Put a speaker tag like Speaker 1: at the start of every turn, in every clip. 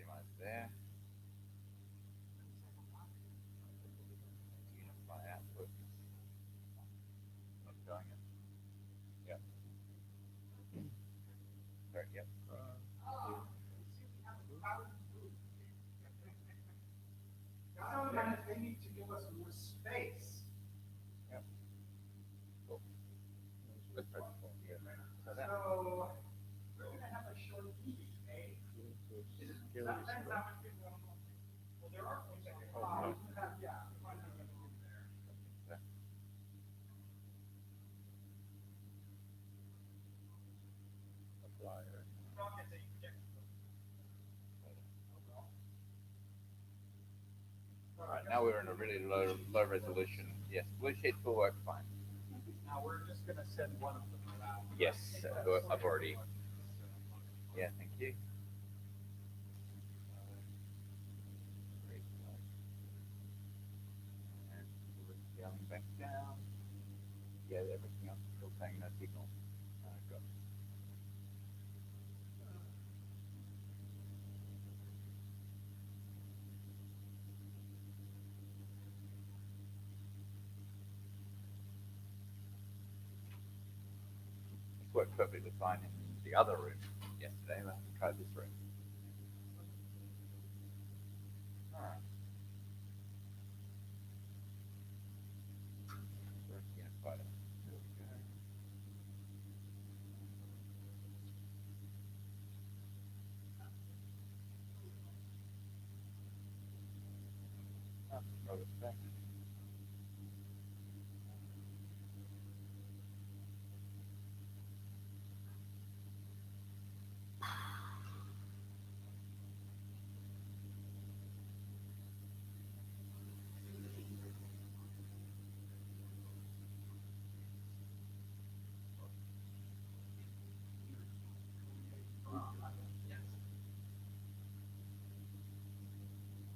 Speaker 1: minimize there. Unify output. Not showing it. Yep. Sorry, yep.
Speaker 2: Sometimes they need to give us more space.
Speaker 1: Yep. Cool. Let's try to form here. So that.
Speaker 2: So we're going to have a short meeting, eh? Sometimes how much people want to. Well, there are things that can cause. Yeah.
Speaker 1: Alright, now we're in a really low resolution. Yes, blue sheet will work fine.
Speaker 2: Now we're just going to send one of them around.
Speaker 1: Yes, I've already. Yeah, thank you. And scaling back down. Yeah, everything else is still saying no signal. Got it. This worked perfectly fine in the other room yesterday. Let's try this room. Alright. Unified. There we go. Roll it back.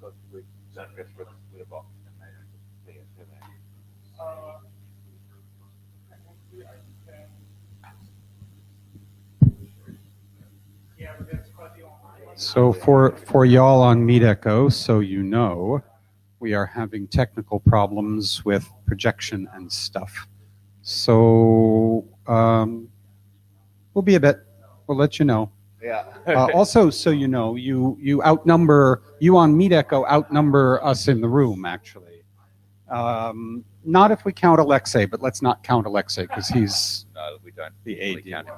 Speaker 1: Got with surface with a box and then see it to there.
Speaker 3: So for y'all on Meet Echo, so you know, we are having technical problems with projection and stuff. So we'll be a bit. We'll let you know.
Speaker 1: Yeah.
Speaker 3: Also, so you know, you on Meet Echo outnumber us in the room, actually. Not if we count Alexei, but let's not count Alexei because he's
Speaker 1: No, we don't.
Speaker 3: the
Speaker 1: We
Speaker 3: AD.
Speaker 1: count him.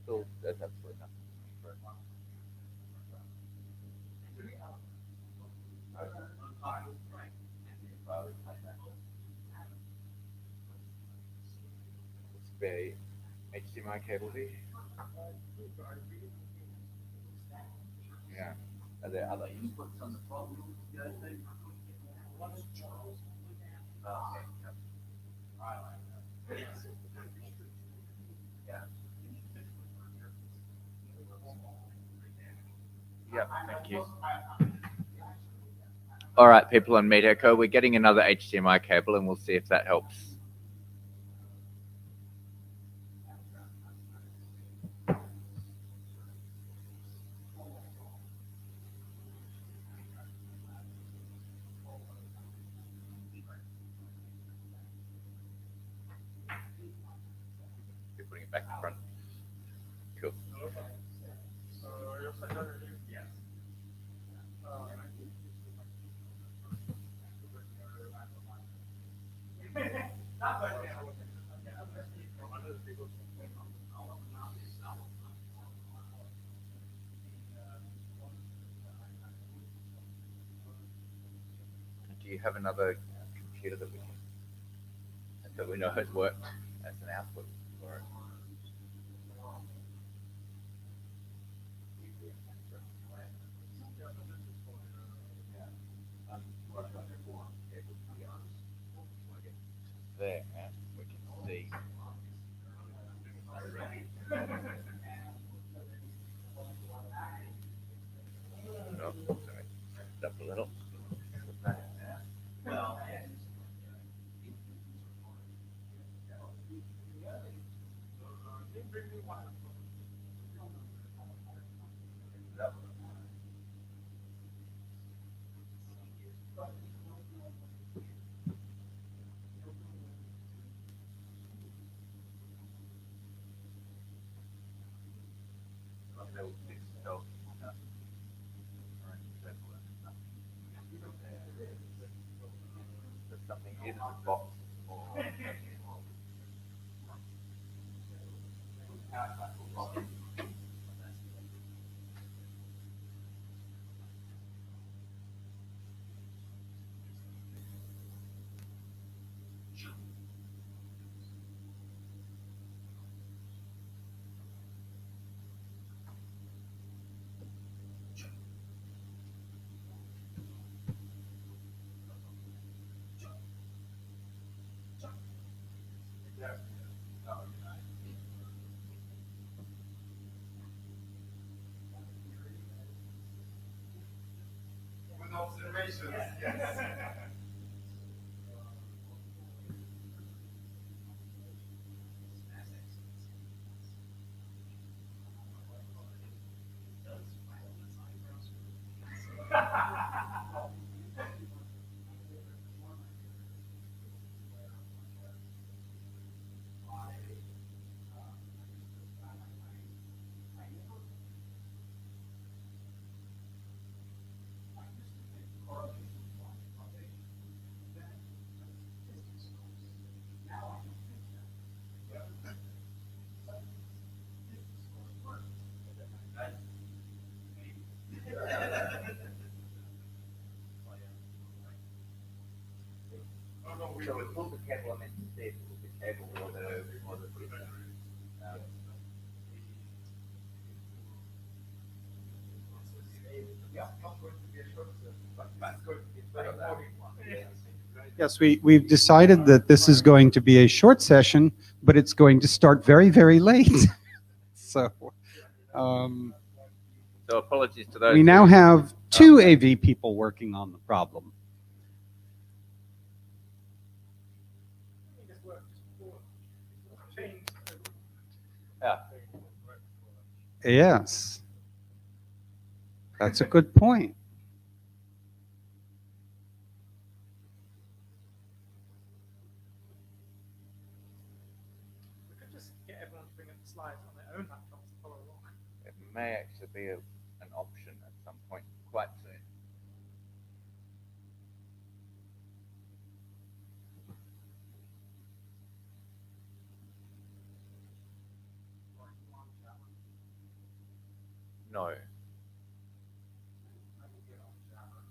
Speaker 1: Still, that's absolutely nothing. Spare HDMI cable here. Yeah. Are there other inputs on the problem to go to? Oh, okay. Yep. Yeah. Yep, thank you. All right, people on Meet Echo, we're getting another HDMI cable and we'll see if that helps. You're putting it back in front. Cool. you have another computer that we know has worked as an output for it? There, we can see. Oh, sorry, up a little. There's something in the box.
Speaker 2: With observations, yes.
Speaker 1: So we pulled the cable. I meant to see if it was the cable or the printer.
Speaker 2: Yeah, not going to be a short term, but it's going to be a very important one.
Speaker 3: Yes, we've decided that this is going to be a short session, but it's going to start very, very late. So
Speaker 1: So apologies to those.
Speaker 3: we now have two AV people working on the problem.
Speaker 2: I think this works for change.
Speaker 1: Yeah.
Speaker 3: Yes, that's a good point.
Speaker 2: We could just get everyone to bring up the slides on their own laptops to follow along.
Speaker 1: It may actually be an option at some point quite soon. No.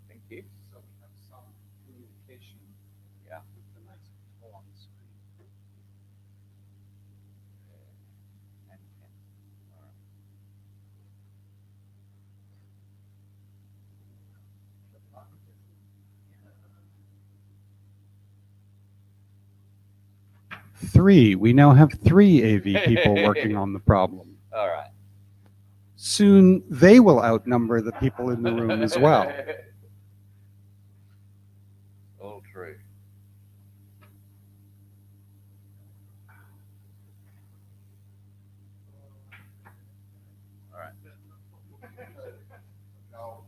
Speaker 1: Thank you.
Speaker 3: So we have some communication.
Speaker 1: Yeah.
Speaker 3: With the nice people on the screen.
Speaker 1: And, all right.
Speaker 3: Three. We now have three AV people working on the problem.
Speaker 1: All right.
Speaker 3: Soon they will outnumber the people in the room as well.
Speaker 1: All true. All right.
Speaker 2: No.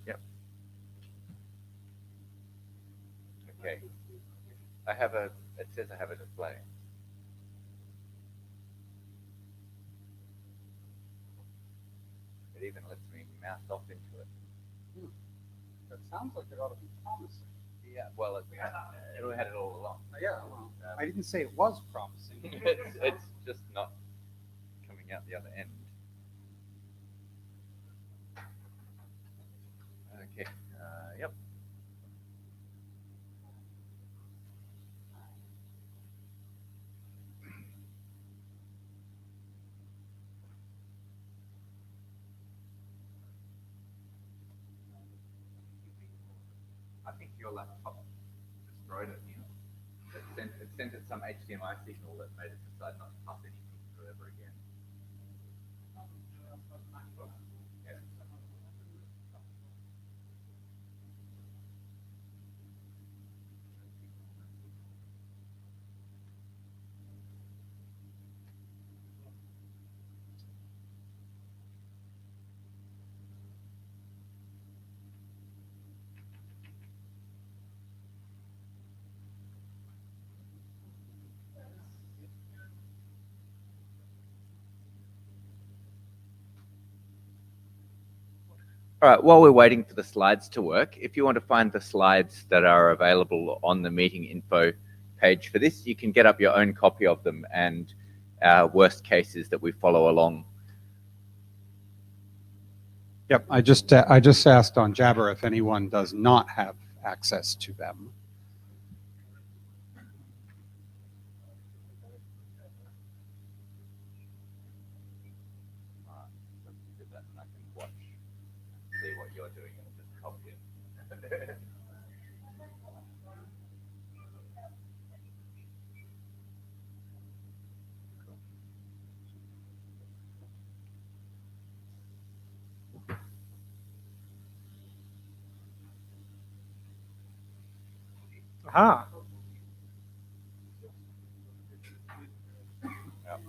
Speaker 1: Yep. Okay. It says I have a display. It even lets me mouse off into it.
Speaker 3: That sounds like it ought to be promising.
Speaker 1: Yeah, well, it had it all along.
Speaker 3: Yeah, well, I didn't say it was promising.
Speaker 1: It's just not coming out the other end. Okay. Yep. I think your laptop destroyed it. You know, it sent it some HDMI signal that made it decide not to pass anything through ever again. Yeah. All right, while we're waiting for the slides to work, if you want to find the slides that are available on the meeting info page for this, you can get up your own copy of them and worst cases that we follow along.
Speaker 3: Yep, I just asked on Jabber if anyone does not have access to them.
Speaker 1: See what you're doing and just copy it.
Speaker 2: Aha.
Speaker 1: Yep.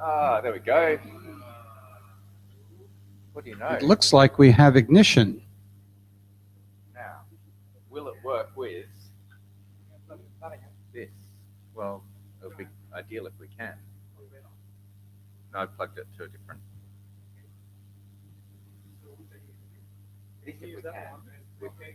Speaker 1: Ah, there we go. What do you know?
Speaker 3: It looks like we have ignition.
Speaker 1: Now, will it work with this? Well, it would be ideal if we can. No, I plugged it to a different. If we can.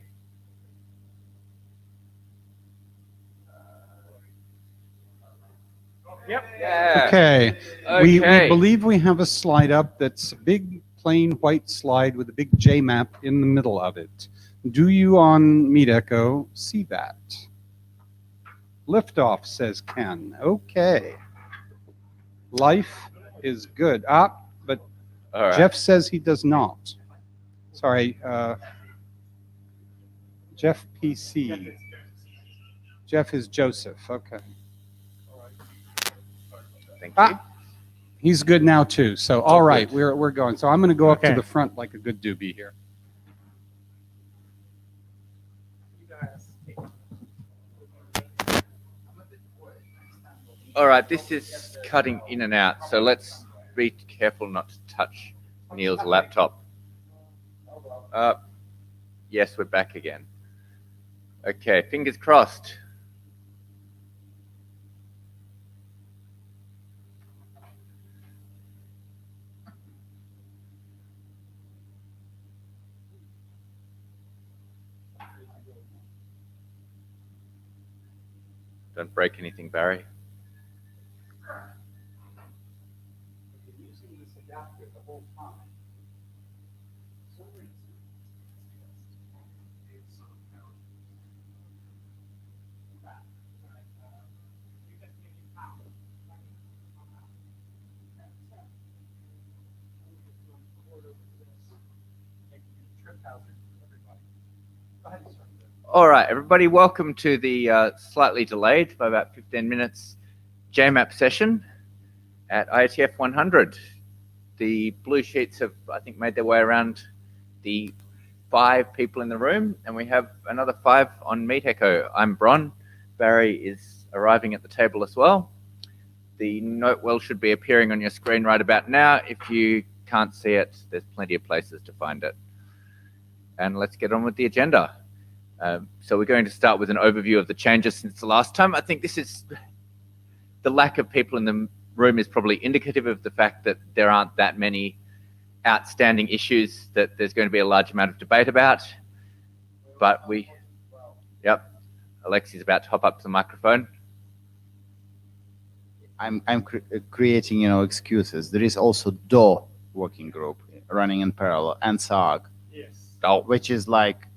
Speaker 2: Yep.
Speaker 1: Yeah.
Speaker 3: Okay. We
Speaker 1: Okay.
Speaker 3: believe we have a slide up that's a big plain white slide with a big JMAP in the middle of it. Do you on MeetEcho see that? Liftoff, says Ken. Okay. Life is good. But
Speaker 1: All right.
Speaker 3: Jeff says he does not. Sorry, Jeff PC. Jeff is Joseph. Okay.
Speaker 1: Thank you.
Speaker 3: He's good now too. So all right, we're going. So I'm going to go up to
Speaker 2: Okay.
Speaker 3: the front like a good doobie here.
Speaker 1: All right, this is cutting in and out, so let's be careful not to touch Neil's laptop. Yes, we're back again. Okay, fingers crossed. Don't break anything, Barry.
Speaker 3: Using this adapter the whole time.
Speaker 1: All right, everybody, welcome to the slightly delayed by about 15 minutes JMAP session at IETF 100. The blue sheets have, I think, made their way around the 5 people in the room, and we have another 5 on Meet Echo. I'm Bron. Barry is arriving at the table as well. The note well should be appearing on your screen right about now. If you can't see it, there's plenty of places to find it. And let's get on with the agenda. So we're going to start with an overview of the changes since the last time. I think this is, the lack of people in the room is probably indicative of the fact that there aren't that many outstanding issues that there's going to be a large amount of debate about. But yep, Alexi's about to hop up to the microphone.
Speaker 4: I'm creating, excuses. There is also DO working group running in parallel and SOG, which is like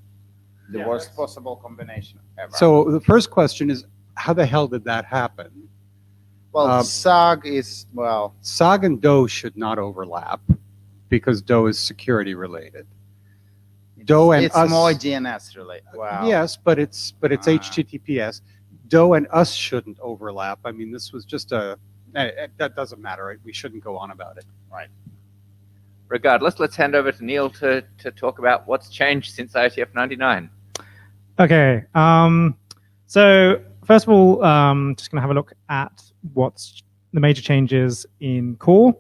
Speaker 4: the worst possible combination ever.
Speaker 3: So the first question is, how the hell did that happen?
Speaker 4: Well, SOG is,
Speaker 3: SOG and DO should not overlap because DO is security related. DO and
Speaker 4: it's
Speaker 3: us,
Speaker 4: more DNS related. Wow.
Speaker 3: Yes, but it's HTTPS. DO and us shouldn't overlap. I mean, this was just that doesn't matter. Right? We shouldn't go on about it.
Speaker 4: Right.
Speaker 1: Regardless, let's hand over to Neil to talk about what's changed since IETF 99.
Speaker 5: Okay. So first of all, just going to have a look at what's the major changes in core.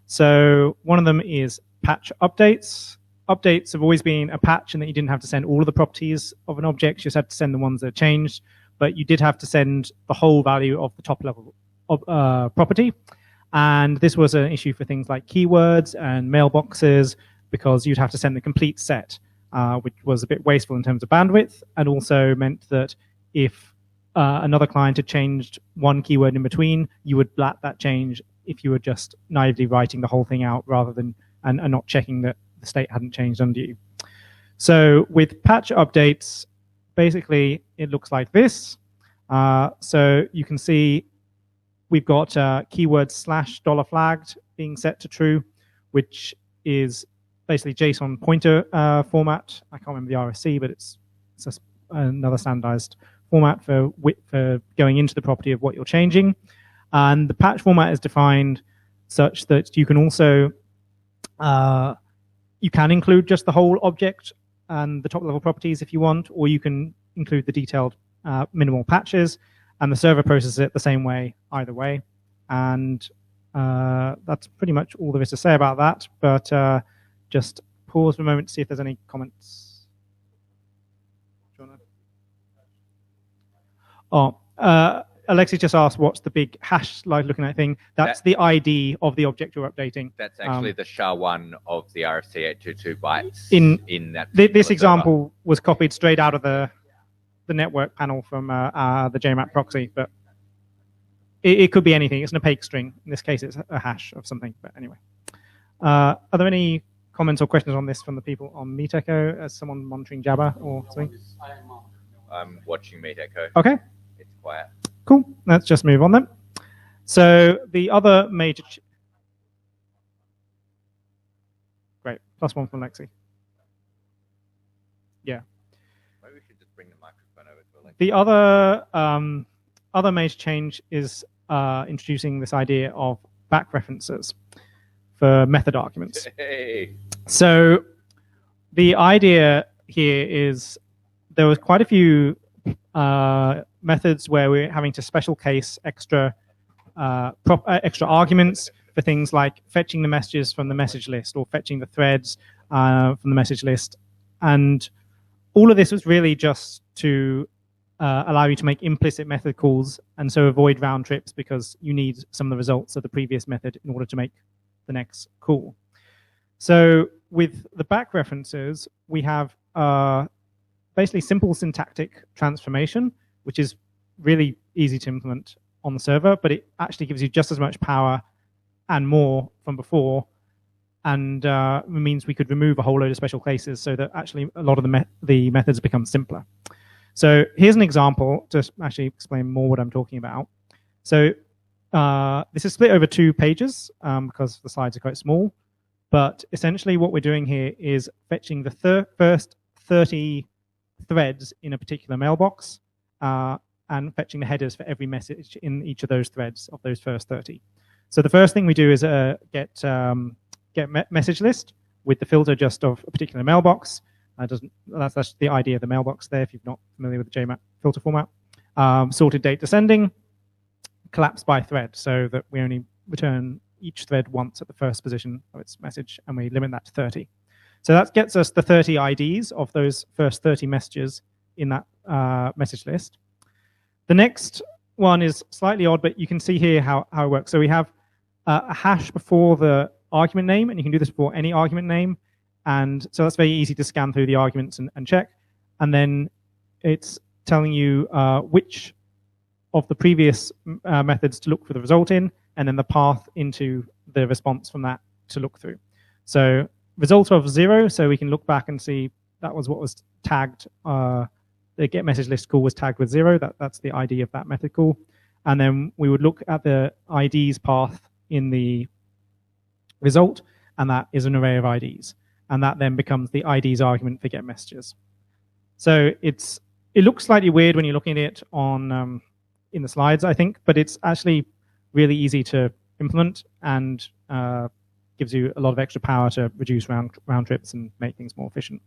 Speaker 5: So one of them is patch updates. Updates have always been a patch and that you didn't have to send all of the properties of an object. You just had to send the ones that changed, but you did have to send the whole value of the top level of, property. And this was an issue for things like keywords and mailboxes because you'd have to send the complete set, which was a bit wasteful in terms of bandwidth, and also meant that if another client had changed one keyword in between, you would blat that change if you were just naively writing the whole thing out rather than and not checking that the state hadn't changed under you. So with patch updates, basically it looks like this. So you can see we've got keyword /$flagged being set to true, which is basically JSON pointer format. I can't remember the RSC, but it's just another standardized format for going into the property of what you're changing. And the patch format is defined such that you can also you can include just the whole object and the top level properties if you want, or you can include the detailed minimal patches, and the server processes it the same way either way. And that's pretty much all there is to say about that, but just pause for a moment to see if there's any comments. Alexi just asked what's the big hash like looking at thing. That's the ID of the object you're updating.
Speaker 1: That's actually the SHA-1 of the RFC 822 bytes in that.
Speaker 5: This example was copied straight out of the network panel from the JMAP proxy, but it could be anything. It's an opaque string. In this case, it's a hash of something. But anyway, are there any comments or questions on this from the people on Meet Echo? Is someone monitoring Jabber or something?
Speaker 1: I'm watching Meet Echo.
Speaker 5: Okay.
Speaker 1: It's quiet.
Speaker 5: Cool. Let's just move on then. So the other major... Great. +1 from Lexi. Yeah.
Speaker 1: Maybe we should just bring the microphone over to Alexa.
Speaker 5: The other major change is introducing this idea of back references for method arguments.
Speaker 1: Hey.
Speaker 5: So the idea here is there was quite a few methods where we're having to special case extra arguments for things like fetching the messages from the message list or fetching the threads from the message list. And all of this was really just to allow you to make implicit method calls and so avoid round trips because you need some of the results of the previous method in order to make the next call. So with the back references, we have basically simple syntactic transformation, which is really easy to implement on the server, but it actually gives you just as much power and more from before, and means we could remove a whole load of special cases so that actually a lot of the methods become simpler. So here's an example to actually explain more what I'm talking about. So this is split over 2 pages because the slides are quite small, but essentially what we're doing here is fetching the first 30 threads in a particular mailbox and fetching the headers for every message in each of those threads of those first 30. So the first thing we do is get message list with the filter just of a particular mailbox. That's the idea of the mailbox there, if you're not familiar with the JMAP filter format. Sorted date descending, collapsed by thread, so that we only return each thread once at the first position of its message, and we limit that to 30. So that gets us the 30 IDs of those first 30 messages in that message list. The next one is slightly odd, but you can see here how it works. So we have a hash before the argument name, and you can do this before any argument name. And so that's very easy to scan through the arguments and check. And then it's telling you which of the previous methods to look for the result in, and then the path into the response from that to look through. So result of 0, so we can look back and see that was what was tagged. The get message list call was tagged with 0. That's the ID of that method call. And then we would look at the IDs path in the result, and that is an array of IDs. And that then becomes the IDs argument for get messages. So it looks slightly weird when you're looking at it on in the slides, I think, but it's actually really easy to implement and gives you a lot of extra power to reduce round trips and make things more efficient.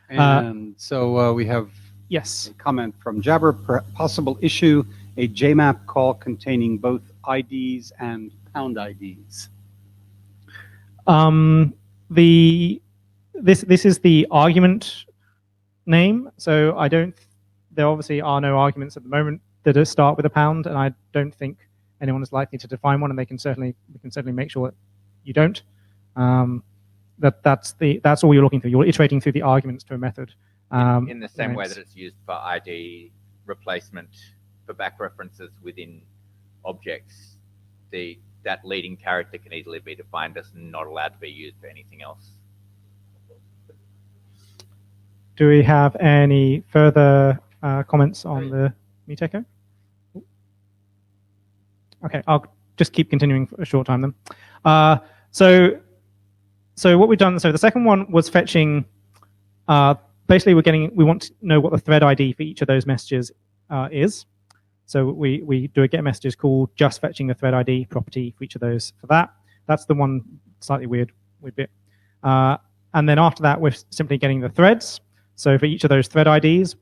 Speaker 3: And so we have
Speaker 5: yes,
Speaker 3: a comment from Jabber, possible issue, a JMAP call containing both IDs and pound IDs.
Speaker 5: This is the argument name, so there obviously are no arguments at the moment that start with a pound, and I don't think anyone is likely to define one, and we can certainly make sure that you don't. That's all you're looking through. You're iterating through the arguments to a method.
Speaker 1: In the same way that it's used for ID replacement for back references within objects, that leading character can easily be defined as not allowed to be used for anything else.
Speaker 5: Do we have any further comments on the meet echo? Okay, I'll just keep continuing for a short time then. So what we've done, so the second one was fetching, basically we want to know what the thread ID for each of those messages is. So we do a get messages call, just fetching the thread ID property for each of those for that. That's the one slightly weird bit. And then after that, we're simply getting the threads. So for each of those thread IDs,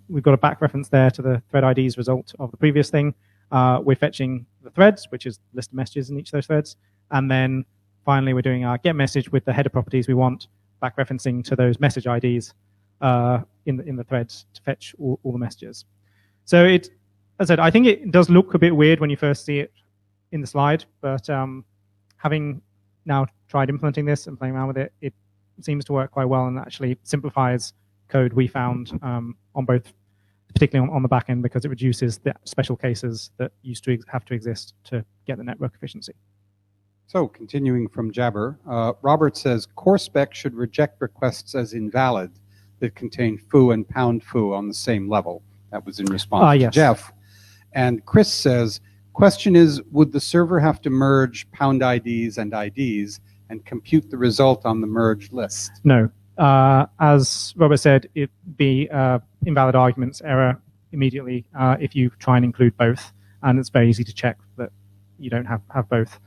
Speaker 5: we've got a back reference there to the thread IDs result of the previous thing. We're fetching the threads, which is the list of messages in each of those threads. And then finally, we're doing our get message with the header properties we want, back referencing to those message IDs in the threads to fetch all the messages. So as I said, I think it does look a bit weird when you first see it in the slide, but having now tried implementing this and playing around with it, it seems to work quite well and actually simplifies code we found on both, particularly on the back end, because it reduces the special cases that used to have to exist to get the network efficiency.
Speaker 3: So continuing from Jabber, Robert says core spec should reject requests as invalid that contain foo and pound foo on the same level. That was in response to Jeff. And Chris says, question is, would the server have to merge pound IDs and IDs and compute the result on the merged list?
Speaker 5: No. As Robert said, it'd be invalid arguments error immediately if you try and include both. And it's very easy to check that you don't have both.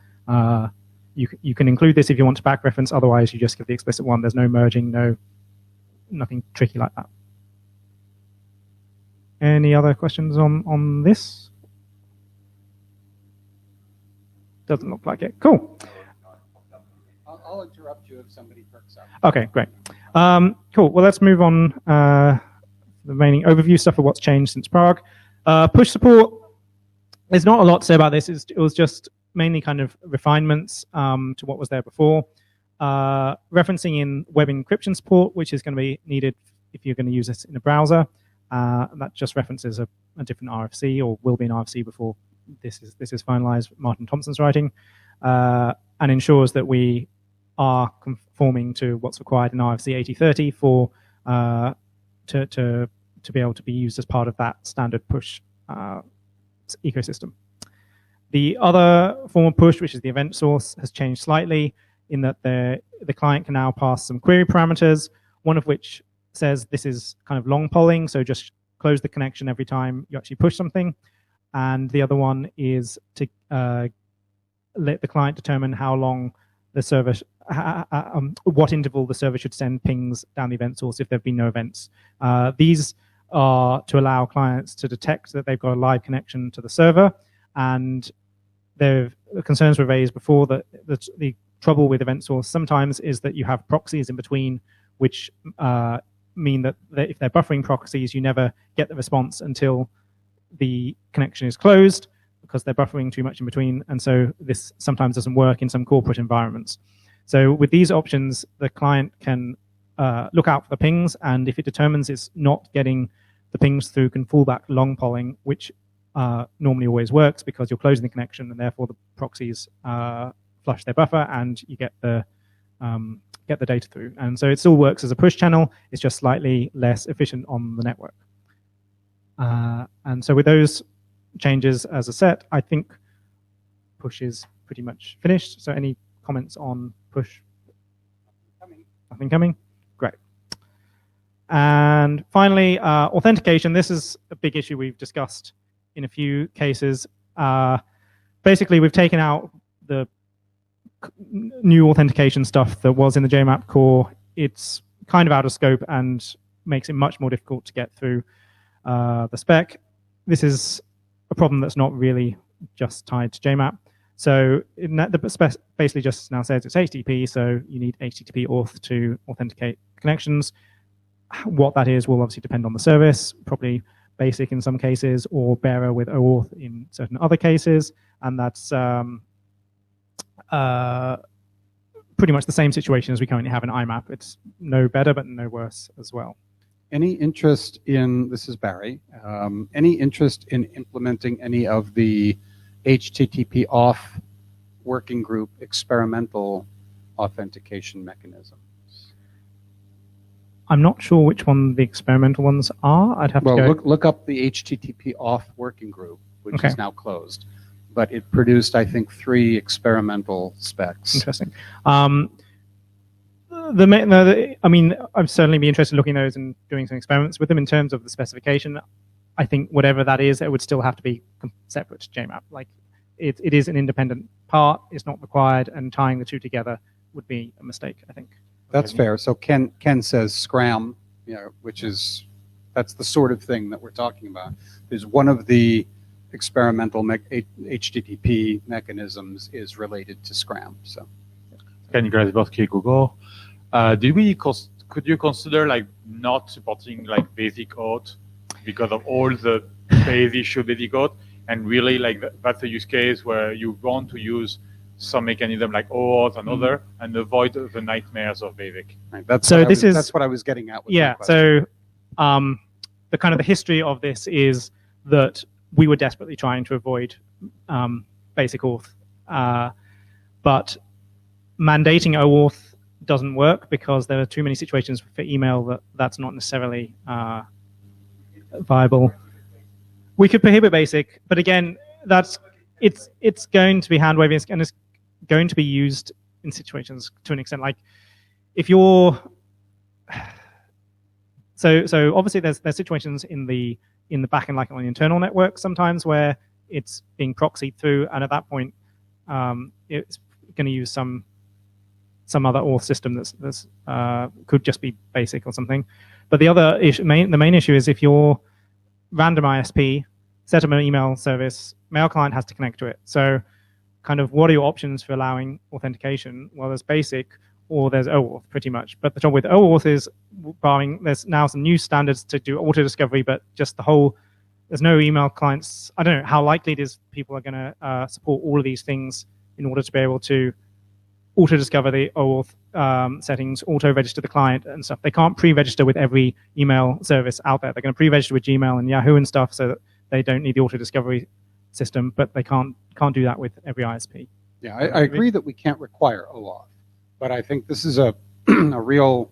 Speaker 5: You can include this if you want to back reference. Otherwise, you just give the explicit one. There's no merging, nothing tricky like that. Any other questions on this? Doesn't look like it. Cool.
Speaker 3: I'll interrupt you if somebody perks up.
Speaker 5: Okay, great. Cool. Well, let's move on. The remaining overview stuff of what's changed since Prague. Push support. There's not a lot to say about this. It was just mainly kind of refinements to what was there before. Referencing in web encryption support, which is going to be needed if you're going to use this in a browser. And that just references a different RFC, or will be an RFC before this is finalized. Martin Thompson's writing, and ensures that we are conforming to what's required in RFC 8030 for to be able to be used as part of that standard push ecosystem. The other form of push, which is the event source, has changed slightly in that the client can now pass some query parameters, one of which says this is kind of long polling, so just close the connection every time you actually push something. And the other one is to let the client determine how long the server, what interval the server should send pings down the event source if there have been no events. These are to allow clients to detect that they've got a live connection to the server, and the concerns were raised before that the trouble with event source sometimes is that you have proxies in between, which mean that if they're buffering proxies, you never get the response until the connection is closed, because they're buffering too much in between, and so this sometimes doesn't work in some corporate environments. So with these options, the client can look out for the pings, and if it determines it's not getting the pings through, can fall back long polling, which normally always works because you're closing the connection, and therefore the proxies flush their buffer, and you get the data through. And so it still works as a push channel. It's just slightly less efficient on the network. And so with those changes as a set, I think push is pretty much finished. So any comments on push? Nothing coming? Great. And finally, authentication. This is a big issue we've discussed in a few cases. Basically, we've taken out the new authentication stuff that was in the JMAP core. It's kind of out of scope and makes it much more difficult to get through the spec. This is a problem that's not really just tied to JMAP. So the spec basically just now says it's HTTP, so you need HTTP auth to authenticate connections. What that is will obviously depend on the service, probably basic in some cases, or bearer with OAuth in certain other cases, and that's pretty much the same situation as we currently have in IMAP. It's no better, but no worse as well.
Speaker 3: Any interest in, this is Barry, any interest in implementing any of the HTTP off working group experimental authentication mechanisms?
Speaker 5: I'm not sure which one the experimental ones are. I'd have to go.
Speaker 3: Look up the HTTP off working group, which is now closed. But it produced, I think, 3 experimental specs.
Speaker 5: Interesting. I mean, I'd certainly be interested in looking at those and doing some experiments with them. In terms of the specification, I think whatever that is, it would still have to be separate to JMAP. Like, it is an independent part. It's not required, and tying the two together would be a mistake, I think.
Speaker 3: That's fair. So Ken says Scram, that's the sort of thing that we're talking about. Is one of the experimental HTTP mechanisms is related to Scram. So,
Speaker 2: Ken Grasberski, Google. Could you consider like not supporting like basic auth because of all the base issue basic auth, and really like that's a use case where you want to use some mechanism like OAuth and other, and avoid the nightmares of basic.
Speaker 3: Right. That's what I was getting at. With
Speaker 5: yeah. So the kind of the history of this is that we were desperately trying to avoid basic auth, but mandating OAuth doesn't work because there are too many situations for email that's not necessarily viable. We could prohibit basic, but again, it's going to be hand waving, and it's going to be used in situations to an extent. Like if you're so obviously there's situations in the backend, like on the internal network, sometimes where it's being proxied through, and at that point it's going to use some other auth system that's could just be basic or something. But the other issue, the main issue is if you're random ISP, set up an email service, mail client has to connect to it. So kind of what are your options for allowing authentication? Well, there's basic or there's OAuth pretty much. But the trouble with OAuth is there's now some new standards to do auto discovery, but just there's no email clients. I don't know how likely it is people are going to support all of these things in order to be able to auto discover the OAuth settings, auto register the client and stuff. They can't pre-register with every email service out there. They're going to pre-register with Gmail and Yahoo and stuff so that they don't need the auto discovery system, but they can't do that with every ISP.
Speaker 3: Yeah, I agree that we can't require OAuth, but I think this is a real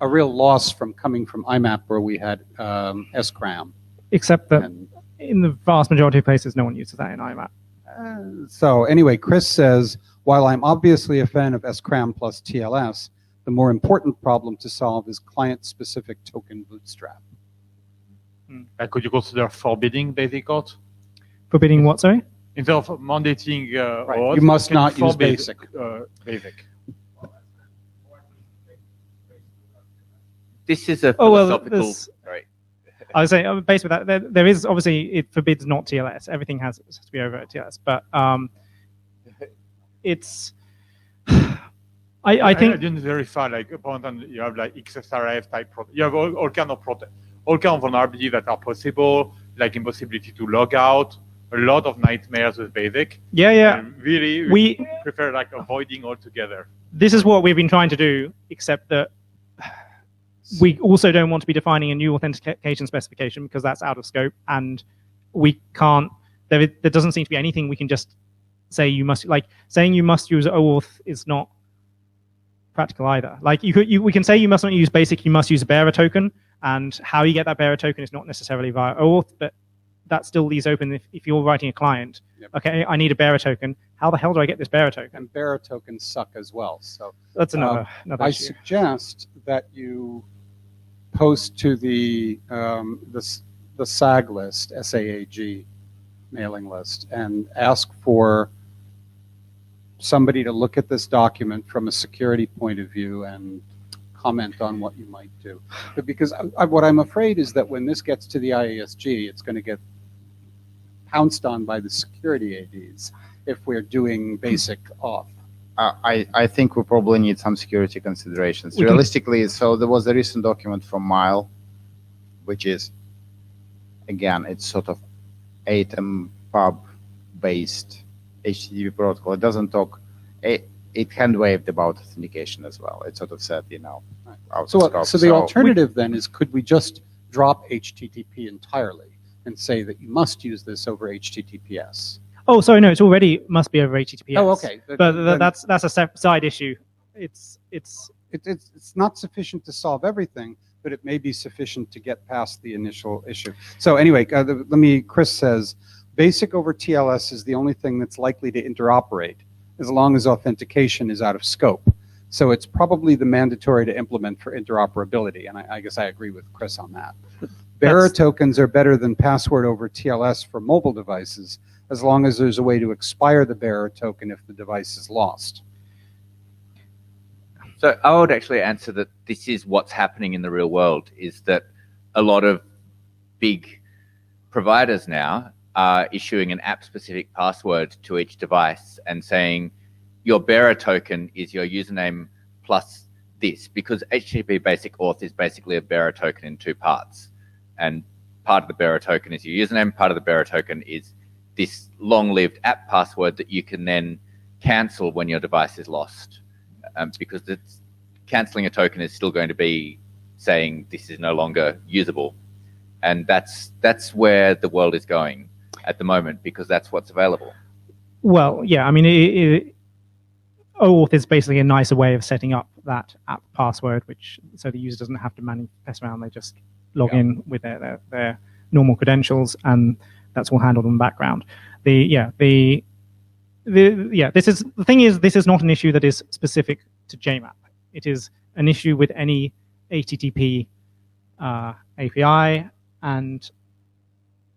Speaker 3: loss from coming from IMAP where we had SCRAM.
Speaker 5: Except that in the vast majority of places, no one uses that in IMAP.
Speaker 3: So anyway, Chris says, while I'm obviously a fan of SCRAM plus TLS, the more important problem to solve is client-specific token bootstrap.
Speaker 2: Like, could you consider forbidding basic auth?
Speaker 5: Forbidding what, sorry?
Speaker 2: Instead of mandating auth,
Speaker 3: You must
Speaker 2: can
Speaker 3: not use
Speaker 2: forbid,
Speaker 3: basic.
Speaker 2: Basic.
Speaker 1: This is a
Speaker 5: Oh, well,
Speaker 1: philosophical. Sorry.
Speaker 5: I was saying, based with that, there is obviously, it forbids not TLS. Everything has to be over at TLS. But it's, I think.
Speaker 2: I didn't verify, like, upon that you have like XSRF type, you have all kind of vulnerabilities that are possible, like impossibility to log out, a lot of nightmares with basic.
Speaker 5: Yeah.
Speaker 2: And really,
Speaker 5: We
Speaker 2: prefer like avoiding altogether.
Speaker 5: This is what we've been trying to do, except that we also don't want to be defining a new authentication specification because that's out of scope, and we can't. There doesn't seem to be anything we can just say you must, like saying you must use OAuth is not practical either. Like we can say you must not use basic, you must use a bearer token, and how you get that bearer token is not necessarily via OAuth, but that still leaves open if you're writing a client.
Speaker 3: Yep.
Speaker 5: Okay, I need a bearer token. How the hell do I get this bearer token?
Speaker 3: And bearer tokens suck as well. So
Speaker 5: That's another
Speaker 3: I
Speaker 5: issue.
Speaker 3: suggest that you post to the SAG list, SAAG mailing list, and ask for somebody to look at this document from a security point of view and comment on what you might do. But because what I'm afraid is that when this gets to the IASG, it's going to get pounced on by the security ADs if we're doing basic auth.
Speaker 4: I think we probably need some security considerations. Realistically, so there was a recent document from Mile, which is, again, it's sort of ATOM pub-based HTTP protocol. It doesn't talk, it hand-waved about authentication as well. It sort of said, out of scope.
Speaker 3: So the alternative then is, could we just drop HTTP entirely and say that you must use this over HTTPS?
Speaker 5: Oh, sorry, no, it's already must be over HTTPS.
Speaker 3: Oh, okay.
Speaker 5: But that's a side issue. It's
Speaker 3: not sufficient to solve everything, but it may be sufficient to get past the initial issue. So anyway, Chris says, basic over TLS is the only thing that's likely to interoperate as long as authentication is out of scope. So it's probably the mandatory to implement for interoperability, and I guess I agree with Chris on that. Bearer tokens are better than password over TLS for mobile devices, as long as there's a way to expire the bearer token if the device is lost.
Speaker 1: So I would actually answer that this is what's happening in the real world, is that a lot of big providers now are issuing an app-specific password to each device and saying your bearer token is your username plus this, because HTTP basic auth is basically a bearer token in two parts. And part of the bearer token is your username, part of the bearer token is this long-lived app password that you can then cancel when your device is lost. Because canceling a token is still going to be saying this is no longer usable. And that's where the world is going at the moment, because that's what's available.
Speaker 5: Well, yeah, I mean, OAuth is basically a nicer way of setting up that app password, so the user doesn't have to manually mess around. They just log in with their normal credentials, and that's all handled in the background. This is not an issue that is specific to JMAP. It is an issue with any HTTP API, and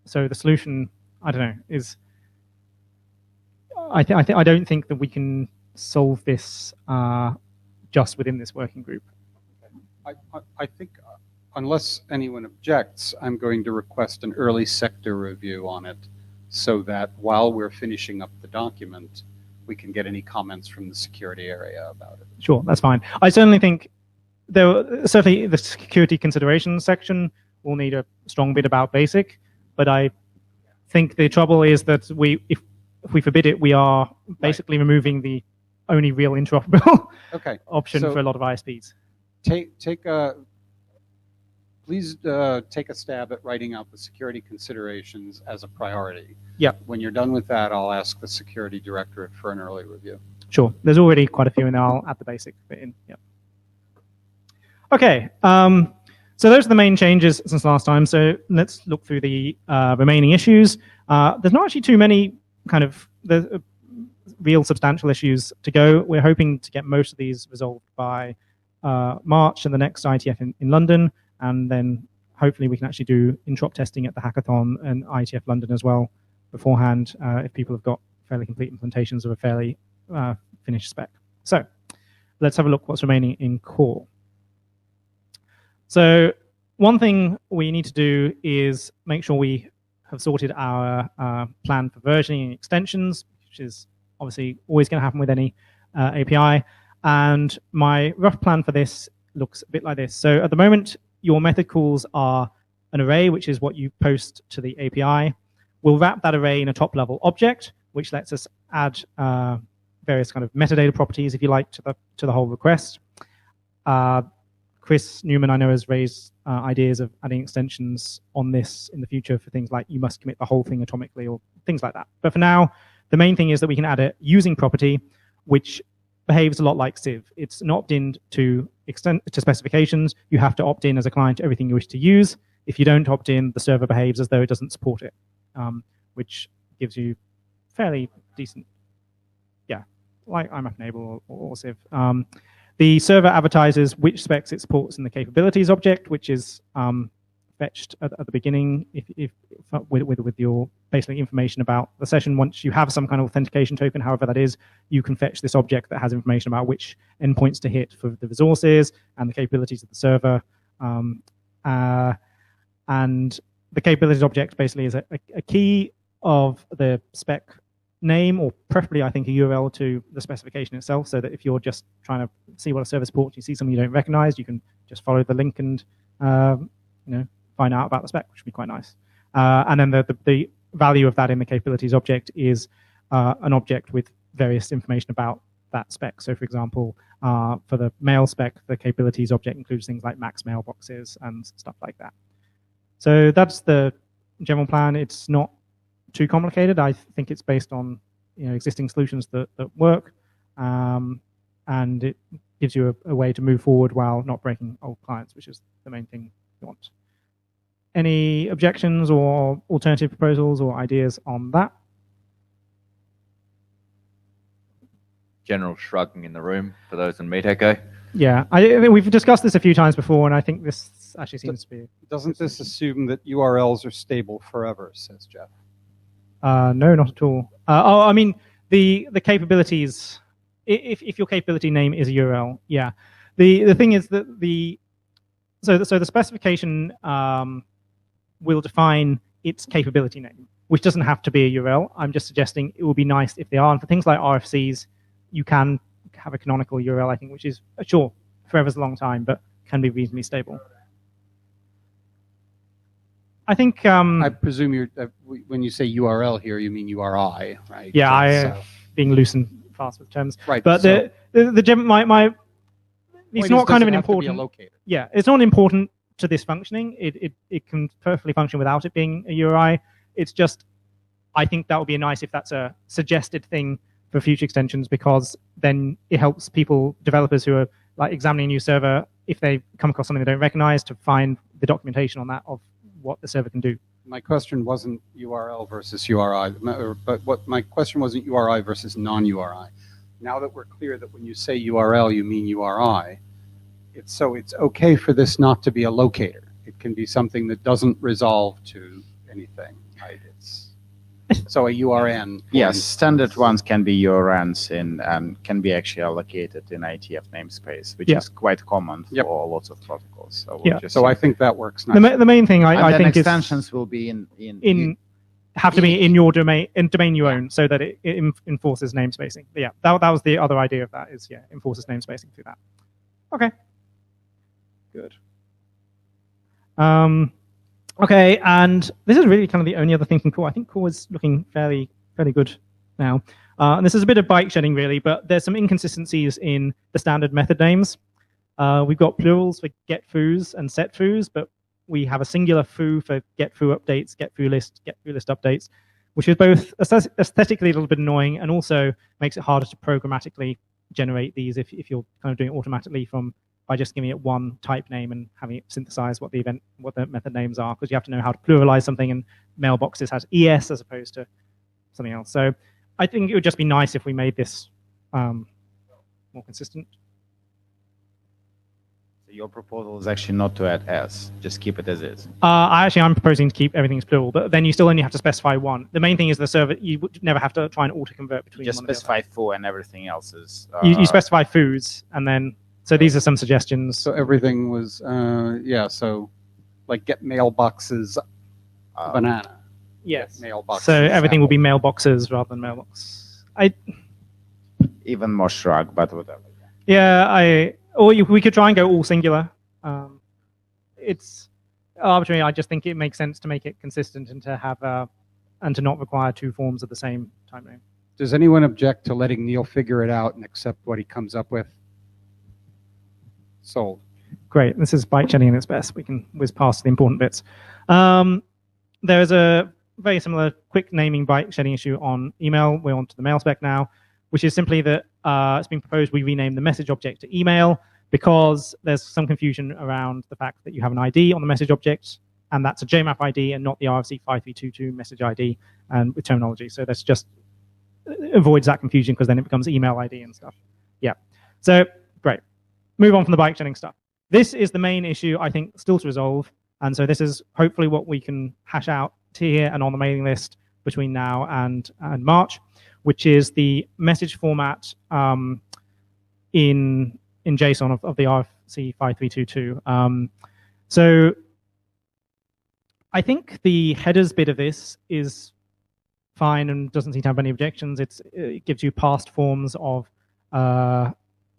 Speaker 5: so the solution, I don't know, is I don't think that we can solve this just within this working group.
Speaker 3: I think, unless anyone objects, I'm going to request an early sector review on it, so that while we're finishing up the document, we can get any comments from the security area about it.
Speaker 5: Sure, that's fine. I certainly think certainly the security considerations section will need a strong bit about basic, but I think the trouble is that if we forbid it, we are basically removing the only real interoperable option for a lot of ISPs.
Speaker 3: Please take a stab at writing out the security considerations as a priority.
Speaker 5: Yeah.
Speaker 3: When you're done with that, I'll ask the security directorate for an early review.
Speaker 5: Sure. There's already quite a few in there. I'll add the basic bit in. Yeah. Okay. So those are the main changes since last time. So let's look through the remaining issues. There's not actually too many kind of real substantial issues to go. We're hoping to get most of these resolved by March and the next IETF in London, and then hopefully we can actually do interop testing at the hackathon and IETF London as well beforehand if people have got fairly complete implementations of a fairly finished spec. So let's have a look what's remaining in core. So one thing we need to do is make sure we have sorted our plan for versioning and extensions, which is obviously always going to happen with any API. And my rough plan for this looks a bit like this. So at the moment, your method calls are an array, which is what you post to the API. We'll wrap that array in a top-level object, which lets us add various kind of metadata properties, if you like, to the whole request. Chris Newman, I know, has raised ideas of adding extensions on this in the future for things like you must commit the whole thing atomically or things like that. But for now, the main thing is that we can add a using property, which behaves a lot like Civ. It's an opt-in to specifications. You have to opt in as a client to everything you wish to use. If you don't opt in, the server behaves as though it doesn't support it, which gives you fairly decent, like IMAP enable or Civ. The server advertises which specs it supports in the capabilities object, which is fetched at the beginning with your basically information about the session. Once you have some kind of authentication token, however that is, you can fetch this object that has information about which endpoints to hit for the resources and the capabilities of the server. And the capabilities object basically is a key of the spec name, or preferably, I think, a URL to the specification itself, so that if you're just trying to see what a server supports, you see something you don't recognize, you can just follow the link and find out about the spec, which would be quite nice. And then the value of that in the capabilities object is an object with various information about that spec. So, for example, for the mail spec, the capabilities object includes things like max mailboxes and stuff like that. So that's the general plan. It's not too complicated. I think it's based on existing solutions that work, and it gives you a way to move forward while not breaking old clients, which is the main thing you want. Any objections or alternative proposals or ideas on that?
Speaker 1: General shrugging in the room for those in Meet Echo.
Speaker 5: Yeah, I think we've discussed this a few times before, and I think this actually seems to be...
Speaker 3: Doesn't this assume that URLs are stable forever, says Jeff?
Speaker 5: No, not at all. I mean, the capabilities, if your capability name is a URL, yeah. The thing is that so the specification will define its capability name, which doesn't have to be a URL. I'm just suggesting it would be nice if they are. And for things like RFCs, you can have a canonical URL, I think, which is, sure, forever's a long time, but can be reasonably stable. I think...
Speaker 3: I presume you're when you say URL here, you mean URI, right?
Speaker 5: Yeah, being loose and fast with terms.
Speaker 3: Right.
Speaker 5: But
Speaker 3: so
Speaker 5: it's not kind of an
Speaker 3: important.
Speaker 5: important... Yeah, it's not important to this functioning. It can perfectly function without it being a URI. It's just, I think that would be nice if that's a suggested thing for future extensions, because then it helps people, developers who are like examining a new server, if they come across something they don't recognize, to find the documentation on that of what the server can do.
Speaker 3: My question wasn't URL versus URI, but what my question wasn't URI versus non-URI. Now that we're clear that when you say URL, you mean URI, it's okay for this not to be a locator. It can be something that doesn't resolve to anything, right? So a URN.
Speaker 4: Yes, standard ones can be URNs and can be actually allocated in IETF namespace, which is quite common for lots of protocols. So
Speaker 3: I think that works nicely.
Speaker 5: The main thing I think
Speaker 4: extensions will be
Speaker 5: have to be in your domain, you own, so that it enforces namespacing. Yeah, that was the other idea of that, is enforces namespacing through that. Okay. Good. Okay, and this is really kind of the only other thing in core. I think core is looking fairly good now. And this is a bit of bike shedding, really, but there's some inconsistencies in the standard method names. We've got plurals for get foos and set foos, but we have a singular foo for get foo updates, get foo list updates, which is both aesthetically a little bit annoying and also makes it harder to programmatically generate these if you're kind of doing it automatically by just giving it one type name and having it synthesize what the method names are, because you have to know how to pluralize something, and mailboxes has ES as opposed to something else. So I think it would just be nice if we made this more consistent.
Speaker 1: So
Speaker 4: Your proposal is actually not to add s, just keep it as is.
Speaker 5: I'm proposing to keep everything as plural, but then you still only have to specify one. The main thing is the server, you would never have to try and auto-convert between
Speaker 4: Just
Speaker 5: one and the
Speaker 4: specify foo and everything else is.
Speaker 5: other. You specify foods, and then, so these are some suggestions.
Speaker 3: So everything was, yeah, so like get mailboxes, banana.
Speaker 5: Yes.
Speaker 3: Mailboxes.
Speaker 5: So everything will be mailboxes rather than mailbox.
Speaker 4: Even more shrug, but whatever.
Speaker 5: We could try and go all singular. It's arbitrary. I just think it makes sense to make it consistent and to have and to not require two forms of the same type name.
Speaker 3: Does anyone object to letting Neil figure it out and accept what he comes up with? Sold.
Speaker 5: Great. This is bike shedding at its best. We can whiz past the important bits. There's a very similar quick naming bike shedding issue on email. We're on to the mail spec now, which is simply that it's been proposed we rename the message object to email because there's some confusion around the fact that you have an ID on the message object, and that's a JMAP ID and not the RFC 5322 message ID and with terminology. So that's just avoids that confusion because then it becomes email ID and stuff. Yeah. So great. Move on from the bike shedding stuff. This is the main issue, I think, still to resolve. And so this is hopefully what we can hash out here and on the mailing list between now and March, which is the message format in JSON of the RFC 5322. So I think the headers bit of this is fine and doesn't seem to have any objections. It gives you past forms of a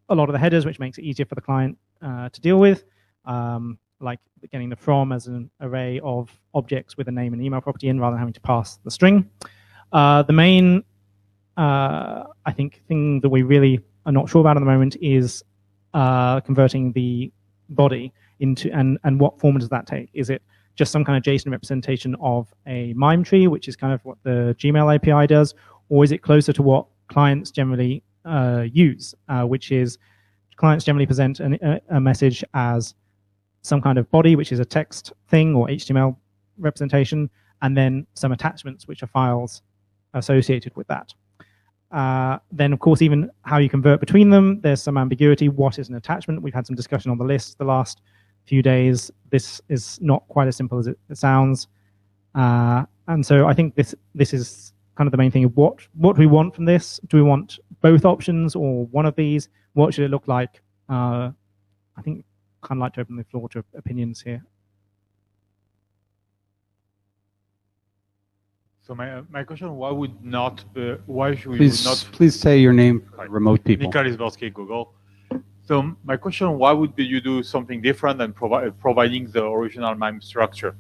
Speaker 5: lot of the headers, which makes it easier for the client to deal with, like getting the from as an array of objects with a name and email property in rather than having to pass the string. The main, I think, thing that we really are not sure about at the moment is converting the body into, and what form does that take? Is it just some kind of JSON representation of a MIME tree, which is kind of what the Gmail API does, or is it closer to what clients generally use, which is clients generally present a message as some kind of body, which is a text thing or HTML representation, and then some attachments, which are files associated with that. Then, of course, even how you convert between them, there's some ambiguity. What is an attachment? We've had some discussion on the list the last few days. This is not quite as simple as it sounds. And so I think this is kind of the main thing of what do we want from this? Do we want both options or one of these? What should it look like? I think I'd kind of like to open the floor to opinions here.
Speaker 2: So my question: why should we not?
Speaker 3: Please say your name for remote people.
Speaker 2: Mikael Izborski, Google. So my question: why would you do something different than providing the original MIME structure?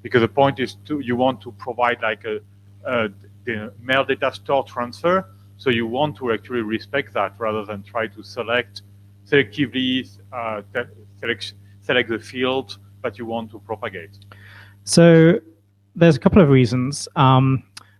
Speaker 2: Because the point is you want to provide like the mail data store transfer. So you want to actually respect that rather than try to selectively select the field that you want to propagate.
Speaker 5: So there's a couple of reasons.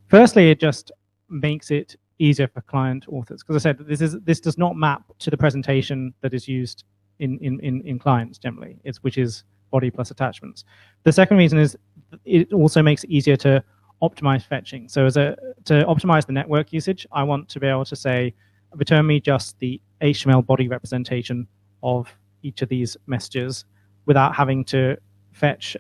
Speaker 5: Firstly, it just makes it easier for client authors. Because I said this does not map to the presentation that is used in clients generally, which is body plus attachments. The second reason is it also makes it easier to optimize fetching. So to optimize the network usage, I want to be able to say, return me just the HTML body representation of each of these messages without having to fetch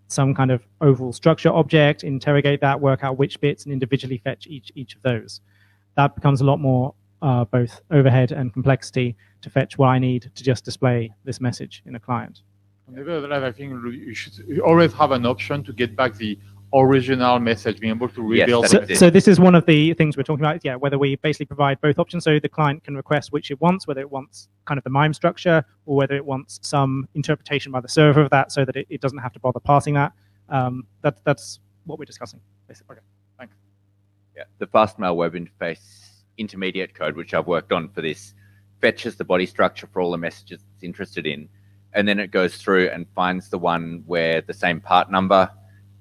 Speaker 5: some kind of overall structure object, interrogate that, work out which bits, and individually fetch each of those. That becomes a lot more both overhead and complexity to fetch what I need to just display this message in a client.
Speaker 2: Nevertheless, I think you should always have an option to get back the original message, being able to rebuild.
Speaker 5: Yes, so this is one of the things we're talking about. Yeah, whether we basically provide both options, so the client can request which it wants, whether it wants kind of the MIME structure or whether it wants some interpretation by the server of that, so that it doesn't have to bother passing that. That's what we're discussing, basically.
Speaker 2: Okay, thanks.
Speaker 1: Yeah, the FastMail web interface intermediate code, which I've worked on for this, fetches the body structure for all the messages it's interested in, and then it goes through and finds the one where the same part number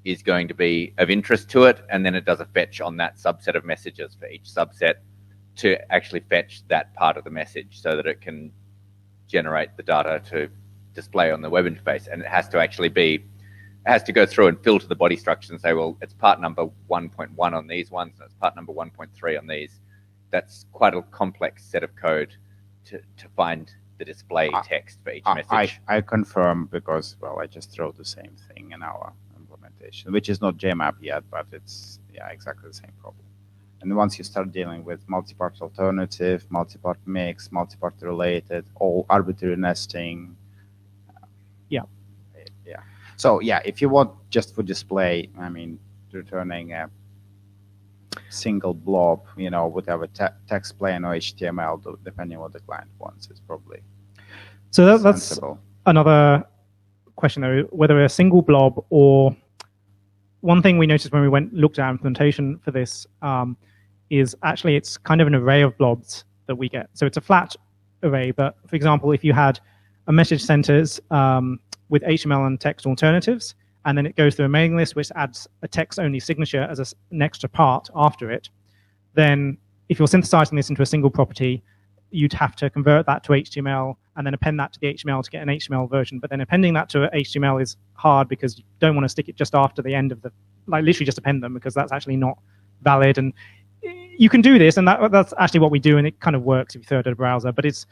Speaker 1: is going to be of interest to it, and then it does a fetch on that subset of messages for each subset to actually fetch that part of the message so that it can generate the data to display on the web interface. And it has to actually it has to go through and filter the body structure and say, well, it's part number 1.1 on these ones, and it's part number 1.3 on these. That's quite a complex set of code to find the display text for each message.
Speaker 4: I confirm because, well, I just wrote the same thing in our implementation, which is not JMAP yet, but it's, yeah, exactly the same problem. And once you start dealing with multi-part alternative, multi-part mix, multi-part related, all arbitrary nesting.
Speaker 5: Yeah.
Speaker 4: Yeah. So, yeah, if you want just for display, I mean, returning a single blob, you know, whatever text plain or HTML, depending on what the client wants, is probably
Speaker 5: so that's
Speaker 4: sensible.
Speaker 5: Another question, though, whether a single blob or one thing we noticed when we looked at implementation for this is actually it's kind of an array of blobs that we get. So it's a flat array, but for example, if you had a message centers with HTML and text alternatives, and then it goes through a mailing list which adds a text-only signature as an extra part after it, then if you're synthesizing this into a single property, you'd have to convert that to HTML and then append that to the HTML to get an HTML version. But then appending that to HTML is hard because you don't want to stick it just after the end of the, like literally just append them, because that's actually not valid. And you can do this, and that's actually what we do, and it kind of works if you throw it at a browser. But it's,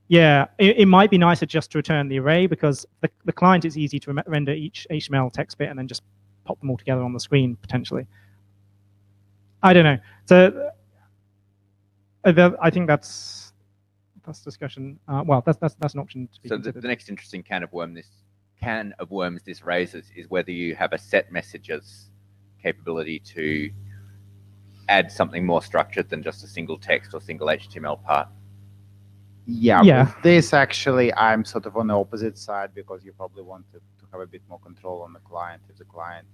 Speaker 5: yeah, it might be nicer just to return the array, because the client is easy to render each HTML text bit and then just pop them all together on the screen, potentially. I don't know. So I think that's discussion. Well, that's an option to be considered.
Speaker 1: The next interesting can of worms this raises is whether you have a set messages capability to add something more structured than just a single text or single HTML part.
Speaker 4: Yeah. With this, actually, I'm sort of on the opposite side, because you probably want to have a bit more control on the client. If the client,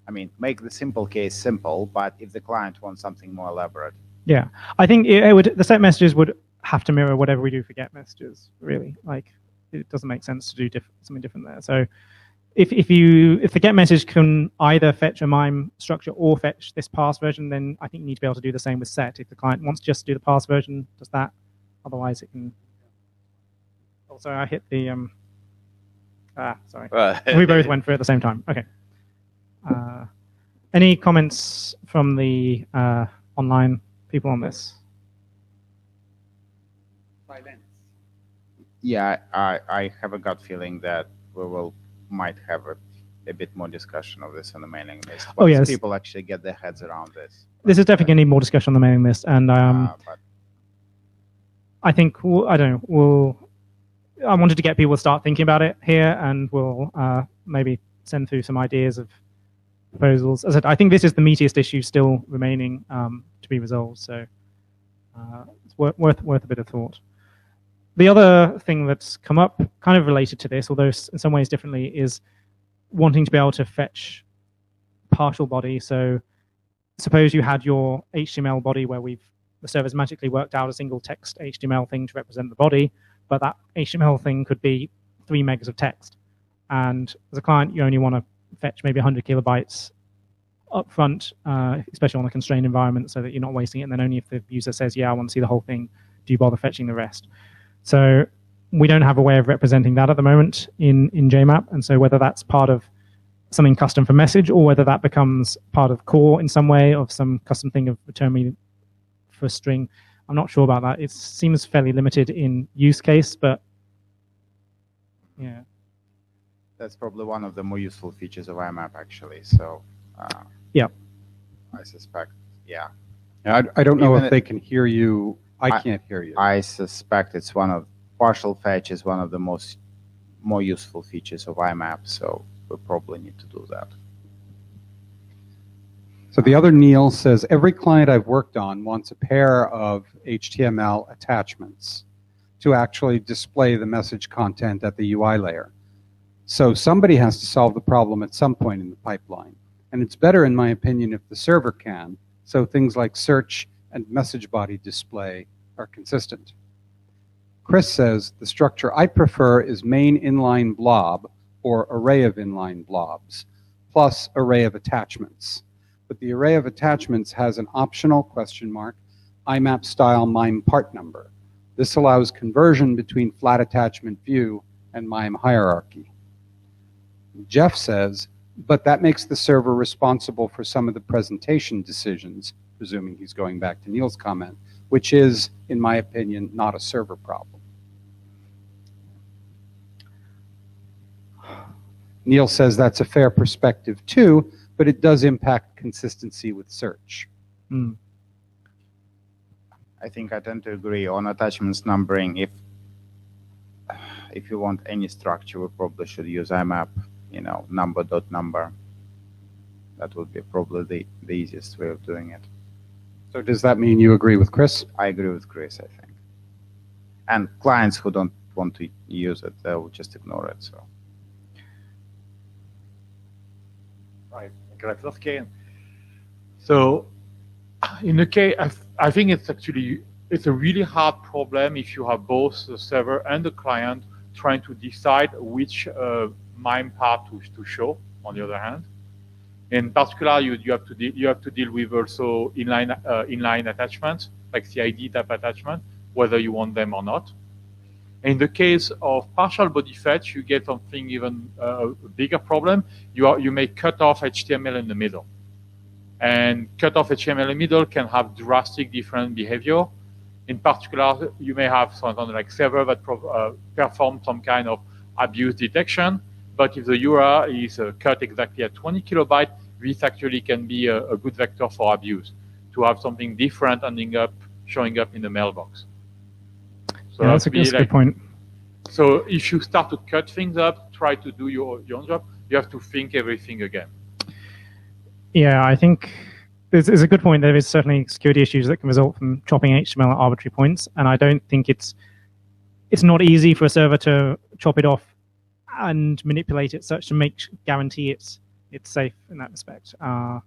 Speaker 4: I mean, make the simple case simple, but if the client wants something more elaborate. Yeah,
Speaker 5: I think the set messages would have to mirror whatever we do for get messages, really. Like, it doesn't make sense to do something different there. So if the get message can either fetch a MIME structure or fetch this parse version, then I think you need to be able to do the same with set. If the client wants just to do the parse version, does that. Otherwise, it can. Oh, sorry, I hit the. Sorry. We both went through it at the same time. Okay. Any comments from the online people on this?
Speaker 3: Silence.
Speaker 4: Yeah, I have a gut feeling that we might have a bit more discussion of this on the mailing list.
Speaker 5: Oh, yes.
Speaker 4: People actually get their heads around this.
Speaker 5: This is definitely going to need more discussion on the mailing list, and I think I don't know. I wanted to get people to start thinking about it here, and we'll maybe send through some ideas of proposals. As I said, I think this is the meatiest issue still remaining to be resolved, so it's worth a bit of thought. The other thing that's come up, kind of related to this, although in some ways differently, is wanting to be able to fetch partial body. So suppose you had your HTML body where the server's magically worked out a single text HTML thing to represent the body, but that HTML thing could be 3 megs of text. And as a client, you only want to fetch maybe 100 kilobytes up front, especially on a constrained environment, so that you're not wasting it. And then only if the user says, yeah, I want to see the whole thing, do you bother fetching the rest. So we don't have a way of representing that at the moment in JMAP. And so whether that's part of something custom for message, or whether that becomes part of core in some way, of some custom thing of return me for string, I'm not sure about that. It seems fairly limited in use case, but yeah.
Speaker 4: That's probably one of the more useful features of IMAP, actually. So
Speaker 5: yeah,
Speaker 4: I suspect, yeah.
Speaker 3: I don't know if they can hear you. I can't hear you.
Speaker 4: I suspect it's partial fetch is one of the more useful features of IMAP, so we probably need to do that.
Speaker 3: So the other Neil says, every client I've worked on wants a pair of HTML attachments to actually display the message content at the UI layer. So somebody has to solve the problem at some point in the pipeline. And it's better, in my opinion, if the server can, so things like search and message body display are consistent. Chris says, the structure I prefer is main inline blob or array of inline blobs plus array of attachments. But the array of attachments has an optional IMAP style MIME part number. This allows conversion between flat attachment view and MIME hierarchy. Jeff says, but that makes the server responsible for some of the presentation decisions, presuming he's going back to Neil's comment, which is, in my opinion, not a server problem. Neil says that's a fair perspective too, but it does impact consistency with search.
Speaker 5: Mm.
Speaker 4: I think I tend to agree on attachments numbering. If you want any structure, we probably should use IMAP, number. That would be probably the easiest way of doing it.
Speaker 3: So does that mean you agree with Chris?
Speaker 4: I agree with Chris, I think. And clients who don't want to use it, they will just ignore it. So.
Speaker 2: Right. Okay. So in the case, I think it's a really hard problem if you have both the server and the client trying to decide which MIME part to show. On the other hand, in particular, you have to deal with also inline attachments like CID type attachment, whether you want them or not. In the case of partial body fetch, you get something even a bigger problem. You may cut off HTML in the middle, and cut off HTML in the middle can have drastic different behavior. In particular, you may have something like server that perform some kind of abuse detection, but if the URL is cut exactly at 20 kilobytes, this actually can be a good vector for abuse, to have something different showing up in the mailbox. So
Speaker 5: yeah, that's a good point.
Speaker 2: So if you start to cut things up, try to do your own job, you have to think everything again.
Speaker 5: Yeah, I think it's a good point. There is certainly security issues that can result from chopping HTML at arbitrary points, and I don't think it's not easy for a server to chop it off and manipulate it such to guarantee it's safe in that respect. On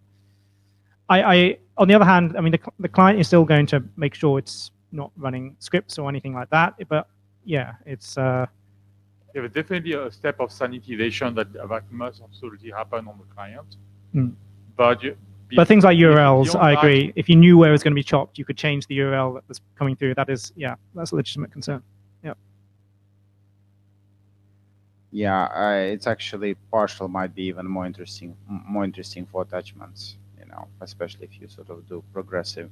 Speaker 5: the other hand, I mean, the client is still going to make sure it's not running scripts or anything like that. But yeah, it's
Speaker 2: definitely a step of sanitization that must absolutely happen on the client.
Speaker 5: Mm.
Speaker 2: But
Speaker 5: things like URLs, I agree. If you knew where it was going to be chopped, you could change the URL that was coming through. That's a legitimate concern. Yeah.
Speaker 4: Yeah, it's actually partial might be even more interesting for attachments, especially if you sort of do progressive.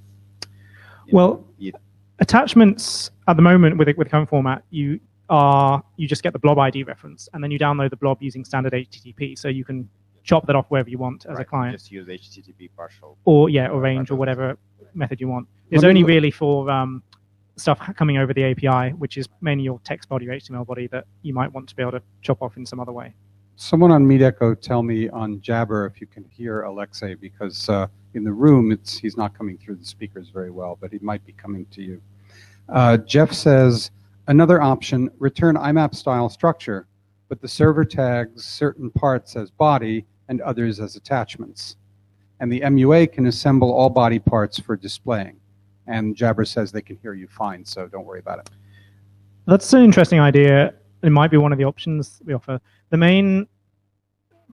Speaker 5: Attachments at the moment with current format, you just get the blob ID reference, and then you download the blob using standard HTTP, so you can chop that off wherever you want as a client.
Speaker 4: Just use HTTP partial.
Speaker 5: Or range or whatever method you want. It's only really for stuff coming over the API, which is mainly your text body or HTML body that you might want to be able to chop off in some other way.
Speaker 3: Someone on MeetEcho tell me on Jabber if you can hear Alexei, because in the room he's not coming through the speakers very well, but he might be coming to you. Jeff says, another option, return IMAP style structure, but the server tags certain parts as body and others as attachments. And the MUA can assemble all body parts for displaying. And Jabber says they can hear you fine, so don't worry about it.
Speaker 5: That's an interesting idea. It might be one of the options we offer. The main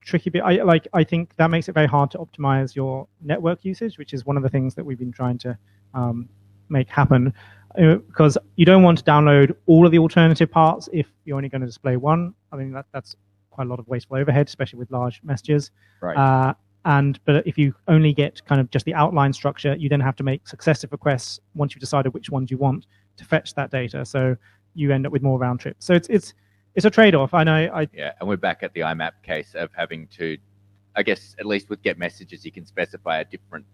Speaker 5: tricky bit, I think that makes it very hard to optimize your network usage, which is one of the things that we've been trying to make happen, because you don't want to download all of the alternative parts if you're only going to display one. I mean, that's quite a lot of wasteful overhead, especially with large messages.
Speaker 4: Right.
Speaker 5: But if you only get kind of just the outline structure, you then have to make successive requests once you've decided which ones you want to fetch that data. So you end up with more round trips. So it's a trade-off. I know.
Speaker 1: Yeah, and we're back at the IMAP case of having to, I guess, at least with get messages, you can specify a different.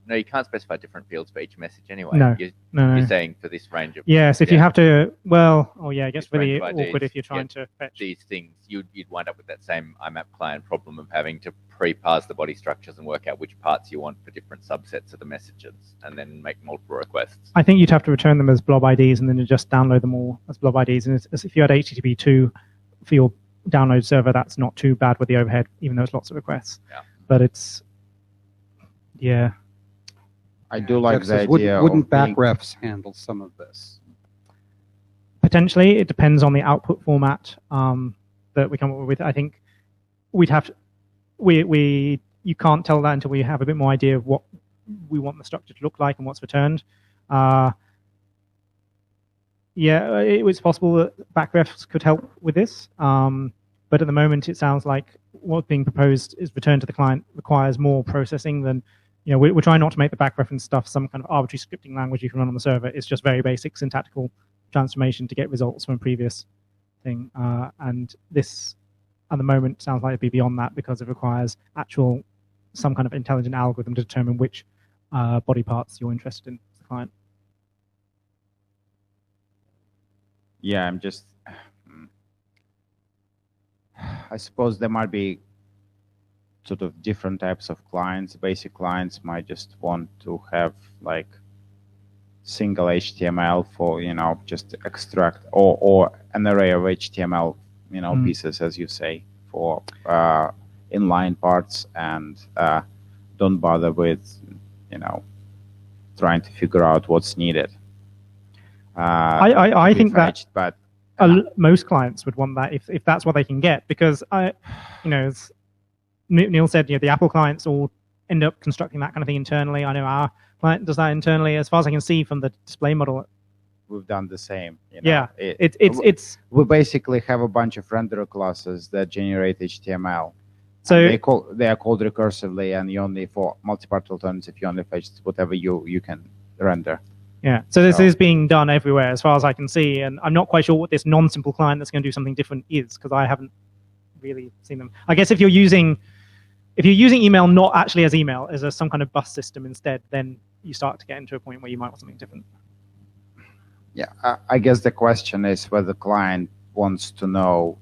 Speaker 1: No, you can't specify different fields for each message anyway.
Speaker 5: No.
Speaker 1: You're saying for this range of.
Speaker 5: Yes, if you have to. It gets really awkward if you're trying to fetch
Speaker 1: these things. You'd wind up with that same IMAP client problem of having to pre-parse the body structures and work out which parts you want for different subsets of the messages, and then make multiple requests.
Speaker 5: I think you'd have to return them as blob IDs, and then you just download them all as blob IDs. And if you had HTTP2 for your download server, that's not too bad with the overhead, even though it's lots of requests.
Speaker 1: Yeah.
Speaker 5: But it's. Yeah.
Speaker 4: I do like the idea.
Speaker 3: Wouldn't backrefs handle some of this?
Speaker 5: Potentially, it depends on the output format that we come up with. I think we'd have to. You can't tell that until we have a bit more idea of what we want the structure to look like and what's returned. It was possible that backrefs could help with this, but at the moment, it sounds like what's being proposed is return to the client requires more processing than. We're trying not to make the back reference stuff some kind of arbitrary scripting language you can run on the server. It's just very basic syntactical transformation to get results from a previous thing. And this at the moment, sounds like it'd be beyond that because it requires some kind of intelligent algorithm to determine which body parts you're interested in as a client.
Speaker 4: Yeah, I'm just. I suppose there might be sort of different types of clients. Basic clients might just want to have like single HTML for, just extract or an array of HTML, pieces, as you say, for inline parts, and don't bother with, trying to figure out what's needed.
Speaker 5: I think
Speaker 4: fetched,
Speaker 5: that
Speaker 4: but
Speaker 5: most clients would want that if that's what they can get, because as Neil said, the Apple clients all end up constructing that kind of thing internally. I know our client does that internally. As far as I can see from the display model,
Speaker 4: we've done the same.
Speaker 5: Yeah,
Speaker 4: we basically have a bunch of renderer classes that generate HTML.
Speaker 5: So
Speaker 4: they are called recursively, and you only, for multi-part alternative, you only fetch whatever you can render.
Speaker 5: Yeah, so this is being done everywhere as far as I can see, and I'm not quite sure what this non-simple client that's going to do something different is, because I haven't really seen them. I guess if you're using email not actually as email, as some kind of bus system instead, then you start to get into a point where you might want something different.
Speaker 4: Yeah, I guess the question is whether the client wants to know,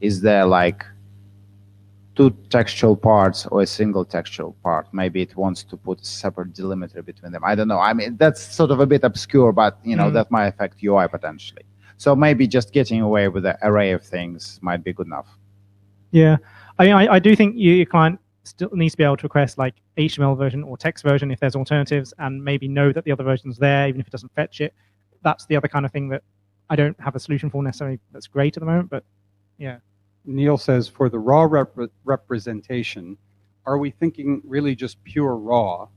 Speaker 4: is there like two textual parts or a single textual part? Maybe it wants to put a separate delimiter between them. I don't know. I mean, that's sort of a bit obscure, but that might affect UI potentially. So maybe just getting away with an array of things might be good enough.
Speaker 5: Yeah, I mean, I do think your client still needs to be able to request like HTML version or text version if there's alternatives, and maybe know that the other version's there, even if it doesn't fetch it. That's the other kind of thing that I don't have a solution for necessarily that's great at the moment, but yeah.
Speaker 3: Neil says, for the raw representation, are we thinking really just pure raw,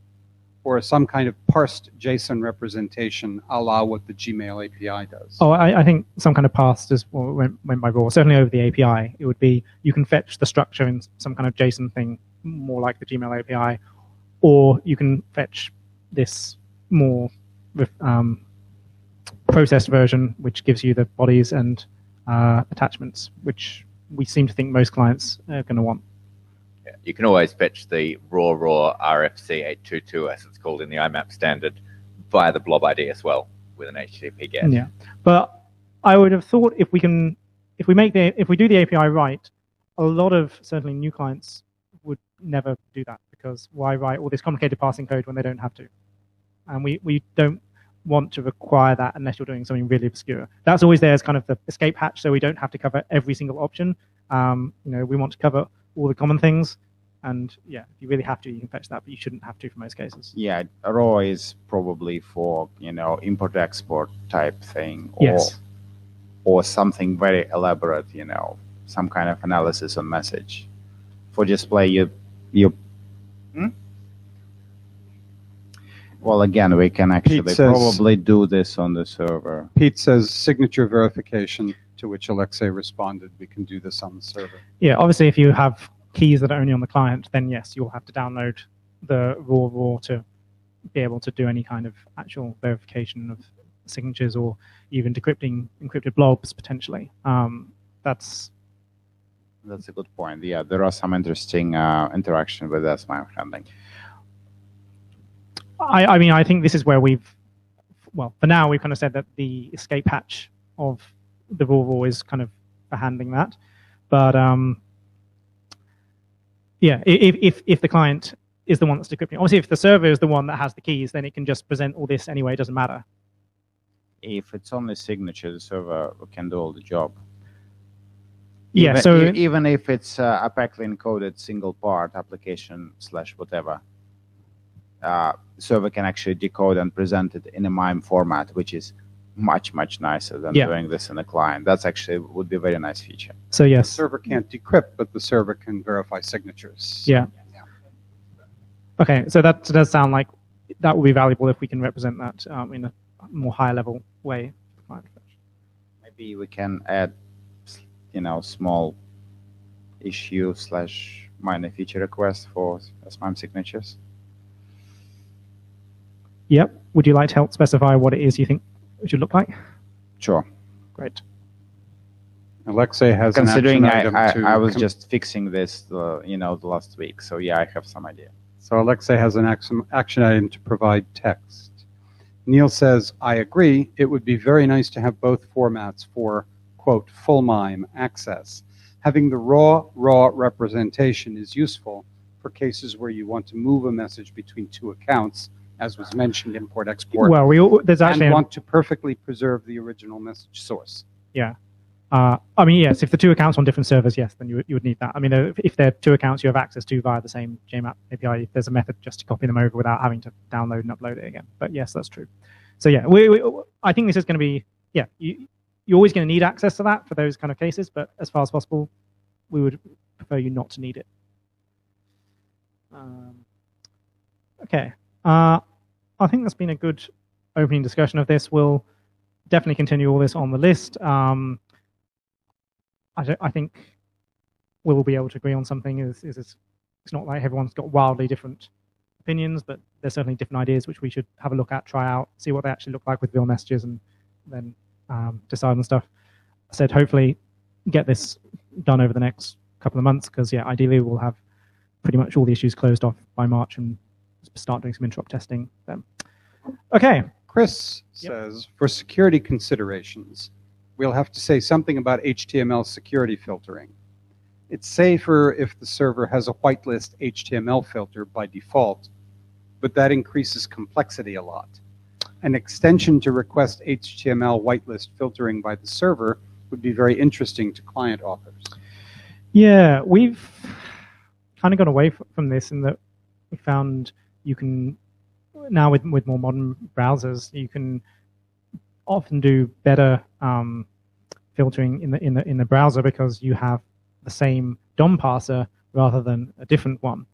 Speaker 3: or some kind of parsed JSON representation a la what the Gmail API does?
Speaker 5: Oh, I think some kind of parsed is what went by raw. Certainly over the API, it would be you can fetch the structure in some kind of JSON thing, more like the Gmail API, or you can fetch this more processed version, which gives you the bodies and attachments, which we seem to think most clients are going to want.
Speaker 1: Yeah, you can always fetch the raw RFC 822, as it's called in the IMAP standard, via the blob ID as well with an HTTP GET.
Speaker 5: Yeah, but I would have thought if we do the API right, a lot of certainly new clients would never do that, because why write all this complicated parsing code when they don't have to? And we don't want to require that unless you're doing something really obscure. That's always there as kind of the escape hatch, so we don't have to cover every single option. We want to cover all the common things, and yeah, if you really have to, you can fetch that, but you shouldn't have to for most cases.
Speaker 4: Yeah, raw is probably for import-export type thing,
Speaker 5: Yes.
Speaker 4: or something very elaborate, some kind of analysis on message. For display, you. Well, again, we can actually probably do this on the server.
Speaker 3: Pete says signature verification, to which Alexei responded, we can do this on the server.
Speaker 5: Yeah, obviously if you have keys that are only on the client, then yes, you'll have to download the raw to be able to do any kind of actual verification of signatures, or even decrypting encrypted blobs potentially. That's
Speaker 4: a good point. Yeah, there are some interesting interaction with SMIME handling.
Speaker 5: I mean, I think this is where for now, we've kind of said that the escape hatch of the raw is kind of for handling that. But yeah, if the client is the one that's decrypting, obviously if the server is the one that has the keys, then it can just present all this anyway, it doesn't matter.
Speaker 4: If it's only signature, the server can do all the job.
Speaker 5: Yeah,
Speaker 4: even if it's a APECly encoded single part application / whatever, server can actually decode and present it in a MIME format, which is much nicer than doing this in a client. That's actually would be a very nice feature.
Speaker 5: So yes,
Speaker 3: the server can't decrypt, but the server can verify signatures.
Speaker 5: Yeah. Okay, so that does sound like that will be valuable if we can represent that in a more higher level way.
Speaker 4: Maybe we can add, small issue / minor feature request for SMIME signatures.
Speaker 5: Yep. Would you like to help specify what it is you think it should look like?
Speaker 4: Sure.
Speaker 5: Great.
Speaker 3: Alexei has
Speaker 4: Considering
Speaker 3: an action item
Speaker 4: I was
Speaker 3: to
Speaker 4: just fixing this, the last week, so yeah, I have some idea.
Speaker 3: So Alexei has an action item to provide text. Neil says, I agree. It would be very nice to have both formats for, quote, full MIME access. Having the raw representation is useful for cases where you want to move a message between two accounts, as was mentioned, import, export,
Speaker 5: Well, there's actually
Speaker 3: and want to perfectly preserve the original message source.
Speaker 5: Yeah. I mean, yes, if the two accounts on different servers, yes, then you would need that. I mean, if they're two accounts you have access to via the same JMAP API, there's a method just to copy them over without having to download and upload it again. But yes, that's true. So yeah, I think this is going to be, yeah, you're always going to need access to that for those kind of cases, but as far as possible, we would prefer you not to need it. Okay. I think that's been a good opening discussion of this. We'll definitely continue all this on the list. I think we'll be able to agree on something. It's not like everyone's got wildly different opinions, but there's certainly different ideas which we should have a look at, try out, see what they actually look like with real messages, and then decide on stuff. I said hopefully get this done over the next couple of months, because yeah, ideally we'll have pretty much all the issues closed off by March and start doing some interop testing then. Okay.
Speaker 3: Chris says, for security considerations, we'll have to say something about HTML security filtering. It's safer if the server has a whitelist HTML filter by default, but that increases complexity a lot. An extension to request HTML whitelist filtering by the server would be very interesting to client authors.
Speaker 5: Yeah, we've kind of gone away from this in that we found you can, now with more modern browsers, you can often do better filtering in the browser because you have the same DOM parser rather than a different one,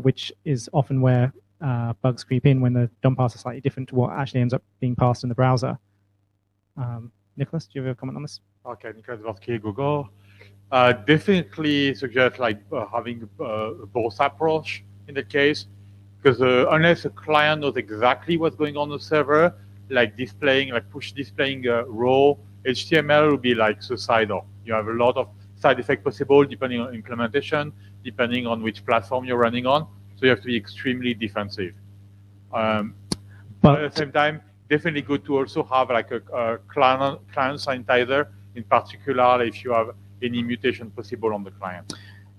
Speaker 5: which is often where bugs creep in when the DOM parser is slightly different to what actually ends up being passed in the browser. Nicholas, do you have a comment on this?
Speaker 2: Okay, Nicholas Varsky, Google. Definitely suggest having both approach in that case, because unless a client knows exactly what's going on the server, like push displaying raw HTML will be like suicidal. You have a lot of side effects possible depending on implementation, depending on which platform you're running on. So you have to be extremely defensive. But at the same time, definitely good to also have like a client sanitizer, in particular if you have any mutation possible on the client.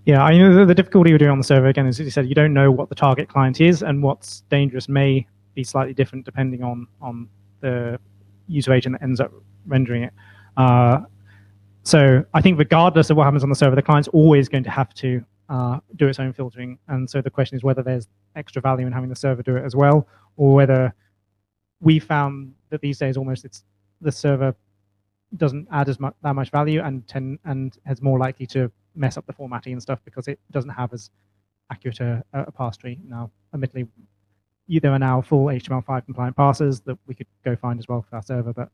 Speaker 5: Yeah, I mean, the difficulty we're doing on the server, again, is, as you said, you don't know what the target client is, and what's dangerous may be slightly different depending on the user agent that ends up rendering it. So I think regardless of what happens on the server, the client's always going to have to do its own filtering. And so the question is whether there's extra value in having the server do it as well, or whether we found that these days almost the server doesn't add that much value and is more likely to mess up the formatting and stuff because it doesn't have as accurate a parse tree. Now, admittedly, there are now full HTML5 compliant parsers that we could go find as well for our server, but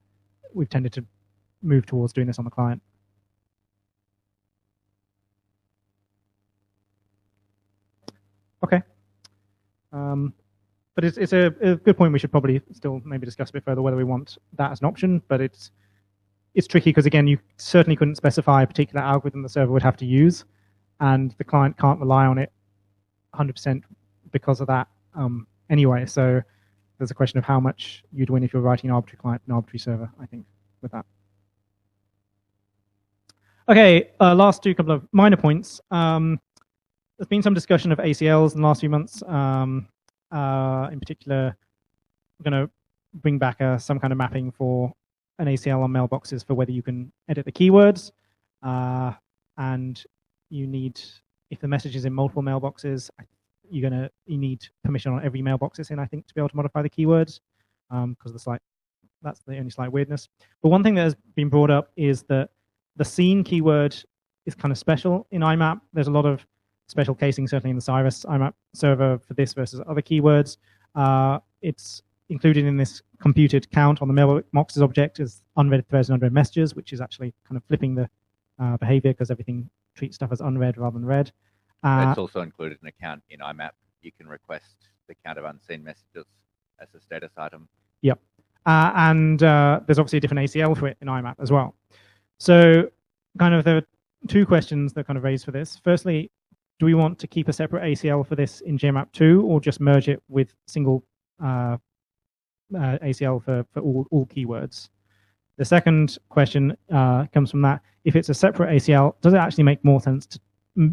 Speaker 5: we've tended to move towards doing this on the client. Okay. But it's a good point. We should probably still maybe discuss a bit further whether we want that as an option, but it's tricky because, again, you certainly couldn't specify a particular algorithm the server would have to use, and the client can't rely on it 100% because of that anyway. So there's a question of how much you'd win if you're writing an arbitrary client and arbitrary server, I think, with that. Okay, last couple of minor points. There's been some discussion of ACLs in the last few months. In particular, we're going to bring back some kind of mapping for an ACL on mailboxes for whether you can edit the keywords. And you need, if the message is in multiple mailboxes, you need permission on every mailbox it's in, I think, to be able to modify the keywords, because that's the only slight weirdness. But one thing that has been brought up is that the scene keyword is kind of special in IMAP. There's a lot of special casing, certainly in the Cyrus IMAP server for this versus other keywords. It's included in this computed count on the mailboxes object as unread threads and unread messages, which is actually kind of flipping the behavior because everything treats stuff as unread rather than read.
Speaker 1: It's also included an account in IMAP. You can request the count of unseen messages as a status item.
Speaker 5: Yep. And there's obviously a different ACL for it in IMAP as well. So kind of there are two questions that kind of raised for this. Firstly, do we want to keep a separate ACL for this in JMAP2 or just merge it with single ACL for all keywords? The second question comes from that. If it's a separate ACL, does it actually make more sense to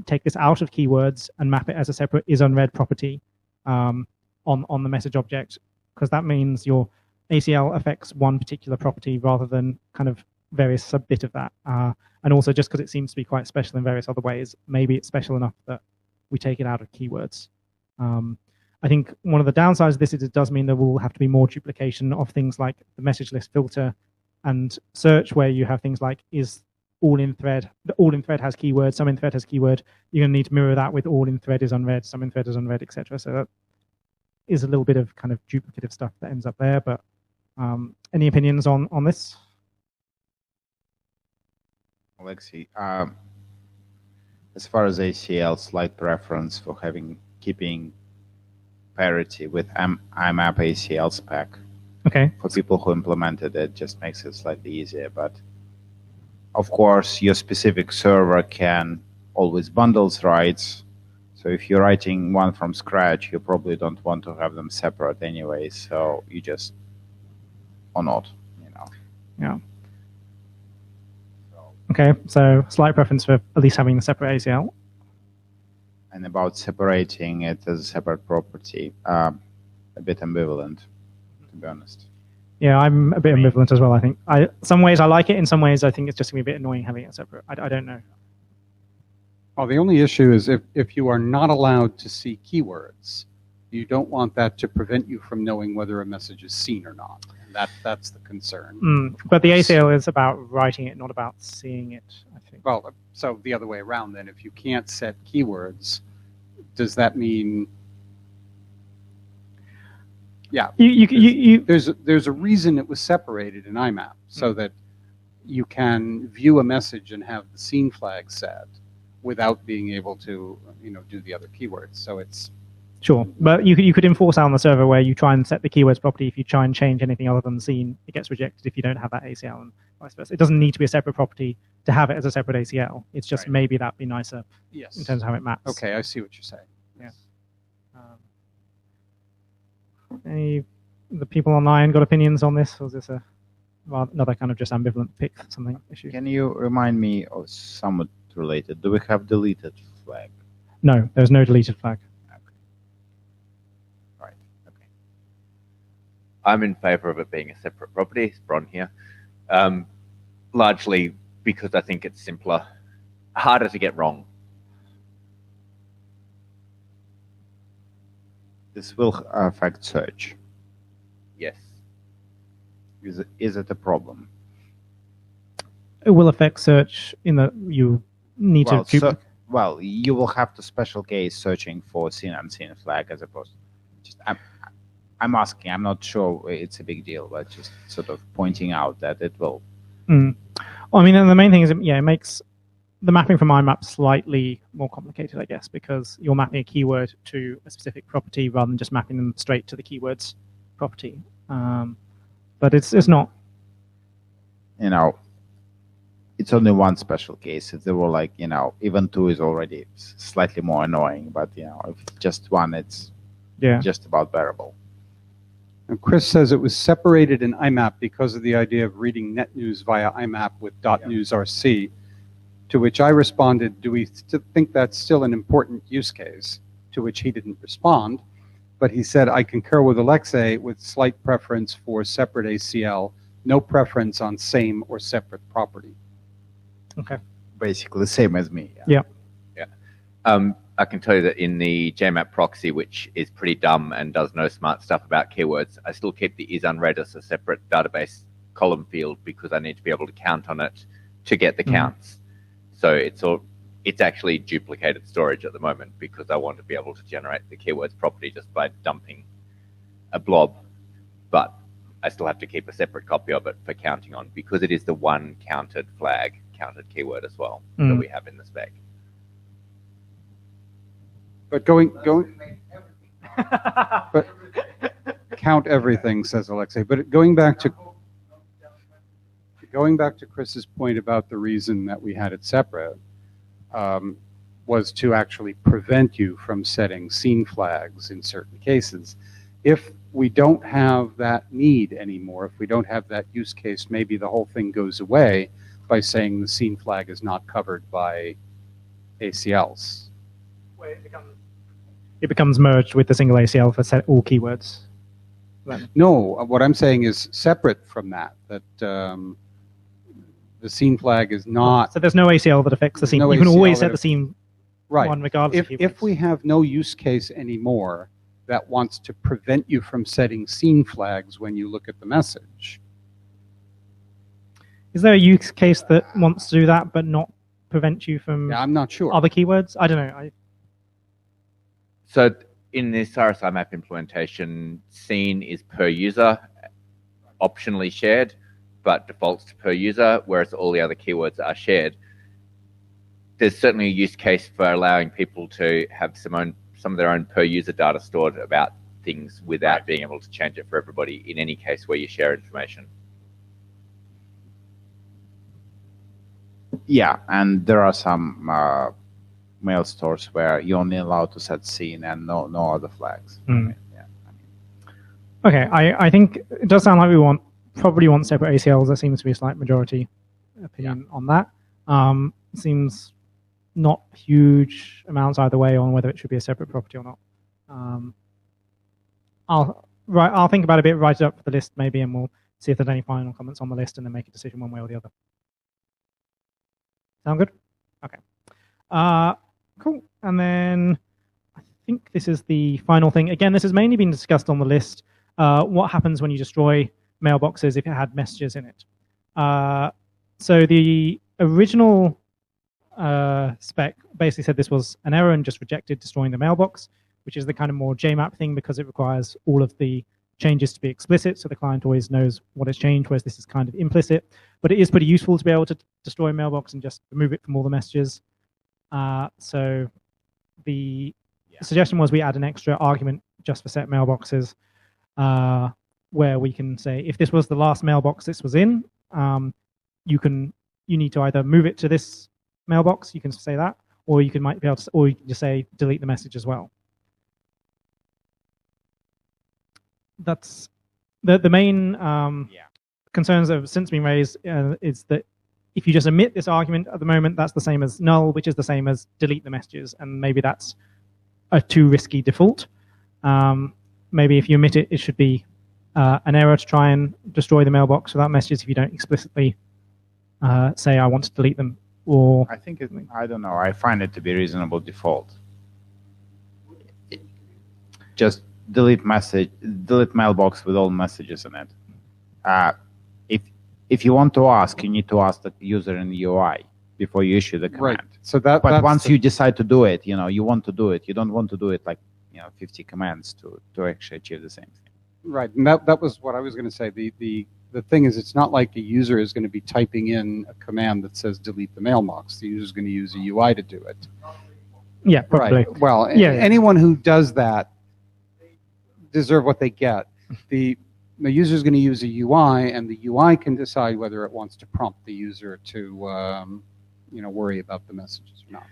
Speaker 5: take this out of keywords and map it as a separate isUnread property on the message object? Because that means your ACL affects one particular property rather than kind of various sub-bit of that. And also just because it seems to be quite special in various other ways, maybe it's special enough that we take it out of keywords. I think one of the downsides of this is it does mean there will have to be more duplication of things like the message list filter and search, where you have things like is all in thread. The all in thread has keyword, some in thread has keyword. You're going to need to mirror that with all in thread is unread, some in thread is unread, etc. So that is a little bit of kind of duplicative stuff that ends up there. But any opinions on this?
Speaker 4: Alexei, as far as ACL, slight preference for keeping parity with IMAP ACL spec.
Speaker 5: Okay.
Speaker 4: For people who implemented it, just makes it slightly easier. But of course, your specific server can always bundles writes. So if you're writing one from scratch, you probably don't want to have them separate anyway. So you just, or not, you know.
Speaker 5: Yeah. Okay, so slight preference for at least having the separate ACL.
Speaker 4: And about separating it as a separate property, a bit ambivalent, to be honest.
Speaker 5: Yeah, I'm a bit ambivalent as well, I think. Some ways I like it, in some ways I think it's just going to be a bit annoying having it separate. I don't know.
Speaker 3: Well, the only issue is if you are not allowed to see keywords, you don't want that to prevent you from knowing whether a message is seen or not. And that's the concern.
Speaker 5: But the ACL is about writing it, not about seeing it, I think.
Speaker 3: Well, so the other way around then, if you can't set keywords, does that mean... Yeah, there's a reason it was separated in IMAP, so that you can view a message and have the scene flag set without being able to, do the other keywords. So it's...
Speaker 5: Sure, but you could enforce that on the server where you try and set the keywords property. If you try and change anything other than scene, it gets rejected if you don't have that ACL, and vice versa. It doesn't need to be a separate property to have it as a separate ACL. It's just maybe that'd be nicer in terms of how it maps.
Speaker 3: Okay, I see what you're saying.
Speaker 5: Yeah. Any the people online got opinions on this, or is this another kind of just ambivalent pick something issue?
Speaker 4: Can you remind me of somewhat related? Do we have deleted flag?
Speaker 5: No, there's no deleted flag.
Speaker 1: I'm in favor of it being a separate property. It's Bron here. Largely because I think it's simpler, harder to get wrong.
Speaker 4: This will affect search.
Speaker 1: Yes.
Speaker 4: Is it a problem?
Speaker 5: It will affect search in that you need to...
Speaker 4: Well, you will have to special case searching for seen unseen flag as opposed to just... I'm asking, I'm not sure it's a big deal, but just sort of pointing out that it will.
Speaker 5: Well, I mean, and the main thing is, it makes the mapping from IMAP slightly more complicated, I guess, because you're mapping a keyword to a specific property rather than just mapping them straight to the keywords property. But it's not.
Speaker 4: It's only one special case. If there were even two is already slightly more annoying, but if just one, it's just about bearable.
Speaker 3: And Chris says it was separated in IMAP because of the idea of reading net news via IMAP with .newsrc, to which I responded, do we think that's still an important use case? To which he didn't respond, but he said, I concur with Alexei with slight preference for separate ACL, no preference on same or separate property.
Speaker 5: Okay.
Speaker 4: Basically the same as me.
Speaker 5: Yeah.
Speaker 1: I can tell you that in the JMAP proxy, which is pretty dumb and does no smart stuff about keywords, I still keep the isUnread as a separate database column field because I need to be able to count on it to get the counts. So it's actually duplicated storage at the moment because I want to be able to generate the keywords property just by dumping a blob. But I still have to keep a separate copy of it for counting on because it is the one counted flag, counted keyword as well that we have in the spec.
Speaker 3: But but count everything, says Alexei. But going back to going back to Chris's point about the reason that we had it separate was to actually prevent you from setting scene flags in certain cases. If we don't have that need anymore, if we don't have that use case, maybe the whole thing goes away by saying the scene flag is not covered by ACLs.
Speaker 5: Well, it becomes merged with the single ACL for all keywords.
Speaker 3: No, what I'm saying is separate from that, that the scene flag is not...
Speaker 5: So there's no ACL that affects the scene.
Speaker 3: No
Speaker 5: you can
Speaker 3: ACL
Speaker 5: always set
Speaker 3: that
Speaker 5: the scene
Speaker 3: right.
Speaker 5: one regardless of keywords.
Speaker 3: If we have no use case anymore that wants to prevent you from setting scene flags when you look at the message.
Speaker 5: Is there a use case that wants to do that but not prevent you from
Speaker 3: I'm not sure.
Speaker 5: other keywords? I don't know.
Speaker 1: So in this RSI map implementation, scene is per user, optionally shared, but defaults to per user, whereas all the other keywords are shared. There's certainly a use case for allowing people to have some of their own per user data stored about things without being able to change it for everybody in any case where you share information.
Speaker 4: Yeah, and there are some mail stores where you're only allowed to set scene and no other flags.
Speaker 5: Okay, I think it does sound like we probably want separate ACLs. There seems to be a slight majority opinion on that. Seems not huge amounts either way on whether it should be a separate property or not. I'll think about it a bit, write it up for the list maybe, and we'll see if there's any final comments on the list, and then make a decision one way or the other. Sound good? Okay. Cool. And then I think this is the final thing. Again, this has mainly been discussed on the list. What happens when you destroy mailboxes if it had messages in it? So the original spec basically said this was an error and just rejected destroying the mailbox, which is the kind of more JMAP thing because it requires all of the changes to be explicit, so the client always knows what has changed, whereas this is kind of implicit. But it is pretty useful to be able to destroy a mailbox and just remove it from all the messages. So the suggestion was we add an extra argument just for set mailboxes, where we can say if this was the last mailbox this was in, you need to either move it to this mailbox, you can say that, or you might be able to, or you can just say delete the message as well. That's the main concerns that have since been raised is that if you just omit this argument at the moment, that's the same as null, which is the same as delete the messages, and maybe that's a too risky default. Maybe if you omit it, it should be an error to try and destroy the mailbox without messages if you don't explicitly say I want to delete them. Or
Speaker 4: I think I don't know. I find it to be a reasonable default. Just delete mailbox with all messages in it. If you want to ask, you need to ask the user in the UI before you issue the command.
Speaker 3: Right. So but
Speaker 4: once you decide to do it, you want to do it. You don't want to do it like 50 commands to actually achieve the same thing.
Speaker 3: Right, and that was what I was going to say. The thing is, it's not like the user is going to be typing in a command that says delete the mailbox. The user is going to use a UI to do it.
Speaker 5: Yeah, probably.
Speaker 3: Right. Well, anyone who does that deserve what they get. The user is going to use a UI, and the UI can decide whether it wants to prompt the user to worry about the messages or not.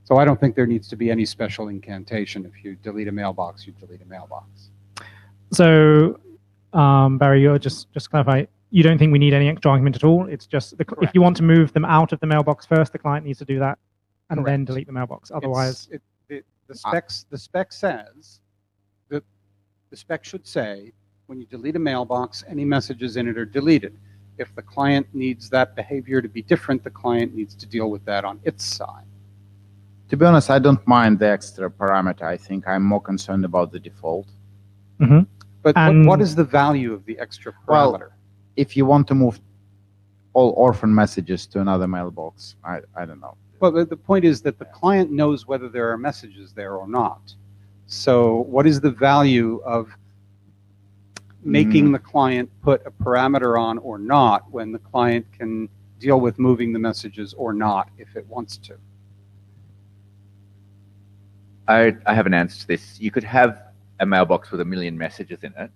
Speaker 3: So I don't think there needs to be any special incantation. If you delete a mailbox, you delete a mailbox.
Speaker 5: So, Barry, you're just clarify, you don't think we need any extra argument at all? It's just, if you want to move them out of the mailbox first, the client needs to do that and then delete the mailbox. Otherwise... The spec says that the spec should say when you delete a mailbox, any messages in it are deleted. If the client needs that behavior to be different, the client needs to deal with that on its side.
Speaker 4: To be honest, I don't mind the extra parameter. I think I'm more concerned about the default.
Speaker 5: Mm-hmm.
Speaker 3: But what is the value of the extra parameter?
Speaker 4: Well, if you want to move all orphan messages to another mailbox, I don't know.
Speaker 3: But the point is that the client knows whether there are messages there or not. So what is the value of making the client put a parameter on or not when the client can deal with moving the messages or not if it wants to?
Speaker 1: I have an answer to this. You could have a mailbox with 1 million messages in it,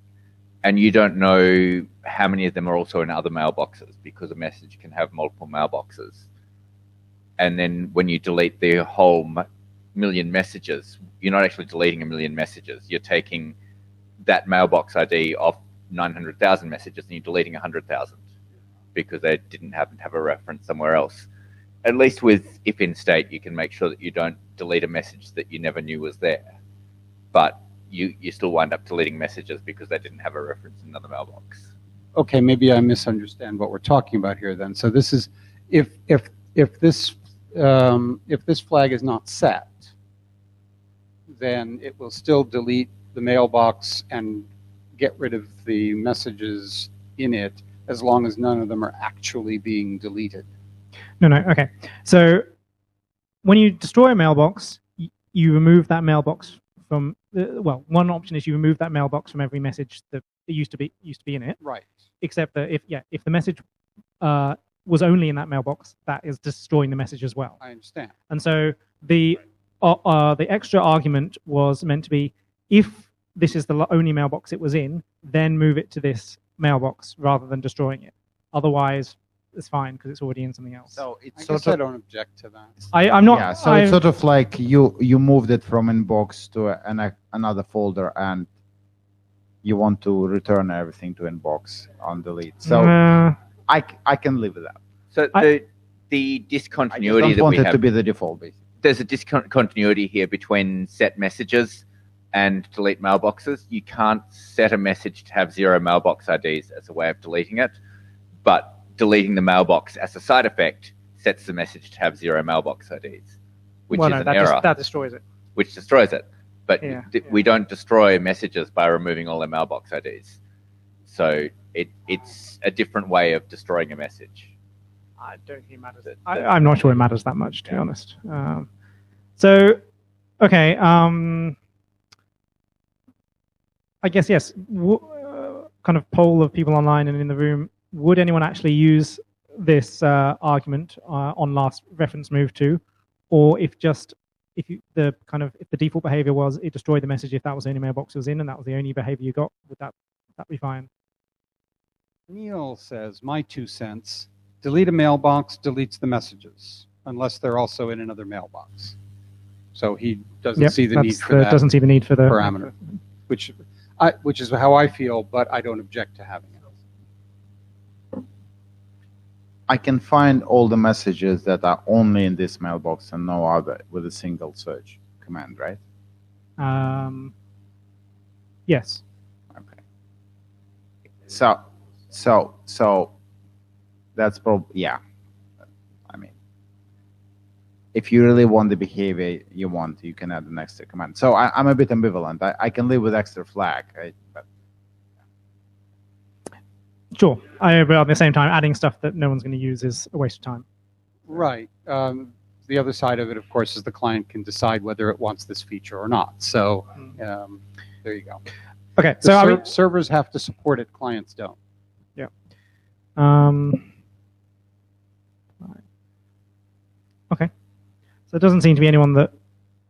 Speaker 1: and you don't know how many of them are also in other mailboxes, because a message can have multiple mailboxes. And then when you delete the whole million messages, you're not actually deleting a million messages. You're taking that mailbox ID off 900,000 messages and you're deleting 100,000 because they didn't happen to have a reference somewhere else. At least with if in state, you can make sure that you don't delete a message that you never knew was there. But you still wind up deleting messages because they didn't have a reference in another mailbox.
Speaker 3: Okay, maybe I misunderstand what we're talking about here then. So this is if this flag is not set, then it will still delete the mailbox and get rid of the messages in it as long as none of them are actually being deleted.
Speaker 5: No, okay. So when you destroy a mailbox, you remove that mailbox from well, one option is you remove that mailbox from every message that used to be in it.
Speaker 3: Right.
Speaker 5: Except that if the message was only in that mailbox, that is destroying the message as well.
Speaker 3: I understand.
Speaker 5: And so the extra argument was meant to be, if this is the only mailbox it was in, then move it to this mailbox rather than destroying it. Otherwise, it's fine because it's already in something else.
Speaker 4: So it's
Speaker 3: I
Speaker 4: sort
Speaker 3: guess
Speaker 4: of,
Speaker 3: I don't object to that.
Speaker 5: I'm not.
Speaker 4: yeah. So it's sort of like you moved it from inbox to another folder, and you want to return everything to inbox on delete. So I can live with that.
Speaker 1: So the discontinuity
Speaker 4: I just
Speaker 1: that
Speaker 4: don't
Speaker 1: we
Speaker 4: want it
Speaker 1: have,
Speaker 4: to be the default, basically.
Speaker 1: there's a discontinuity here between set messages and delete mailboxes. You can't set a message to have 0 mailbox IDs as a way of deleting it, but deleting the mailbox as a side effect sets the message to have 0 mailbox IDs, which is an error.
Speaker 5: That destroys it.
Speaker 1: Which destroys it. But
Speaker 5: Yeah,
Speaker 1: we don't destroy messages by removing all their mailbox IDs. So it's a different way of destroying a message.
Speaker 5: I don't think it matters. I'm not sure it matters that much, to be honest. So, okay. I guess, yes, kind of poll of people online and in the room, would anyone actually use this argument on last reference move to, or if the default behavior was it destroyed the message if that was the only mailbox it was in and that was the only behavior you got, would that be fine?
Speaker 3: Neil says, my 2 cents, delete a mailbox deletes the messages, unless they're also in another mailbox. So he doesn't see the need for that.
Speaker 5: Doesn't see the need for the
Speaker 3: parameter, which is how I feel, but I don't object to having it.
Speaker 4: I can find all the messages that are only in this mailbox and no other with a single search command, right?
Speaker 5: Yes.
Speaker 4: Okay. So that's probably, yeah. I mean, if you really want the behavior you want, you can add an extra command. So I'm a bit ambivalent. I can live with extra flag, right? But
Speaker 5: Sure. But at the same time, adding stuff that no one's going to use is a waste of time.
Speaker 3: Right. The other side of it, of course, is the client can decide whether it wants this feature or not. So there you go.
Speaker 5: Okay. So
Speaker 3: servers have to support it. Clients don't.
Speaker 5: Yeah. Okay. So it doesn't seem to be anyone that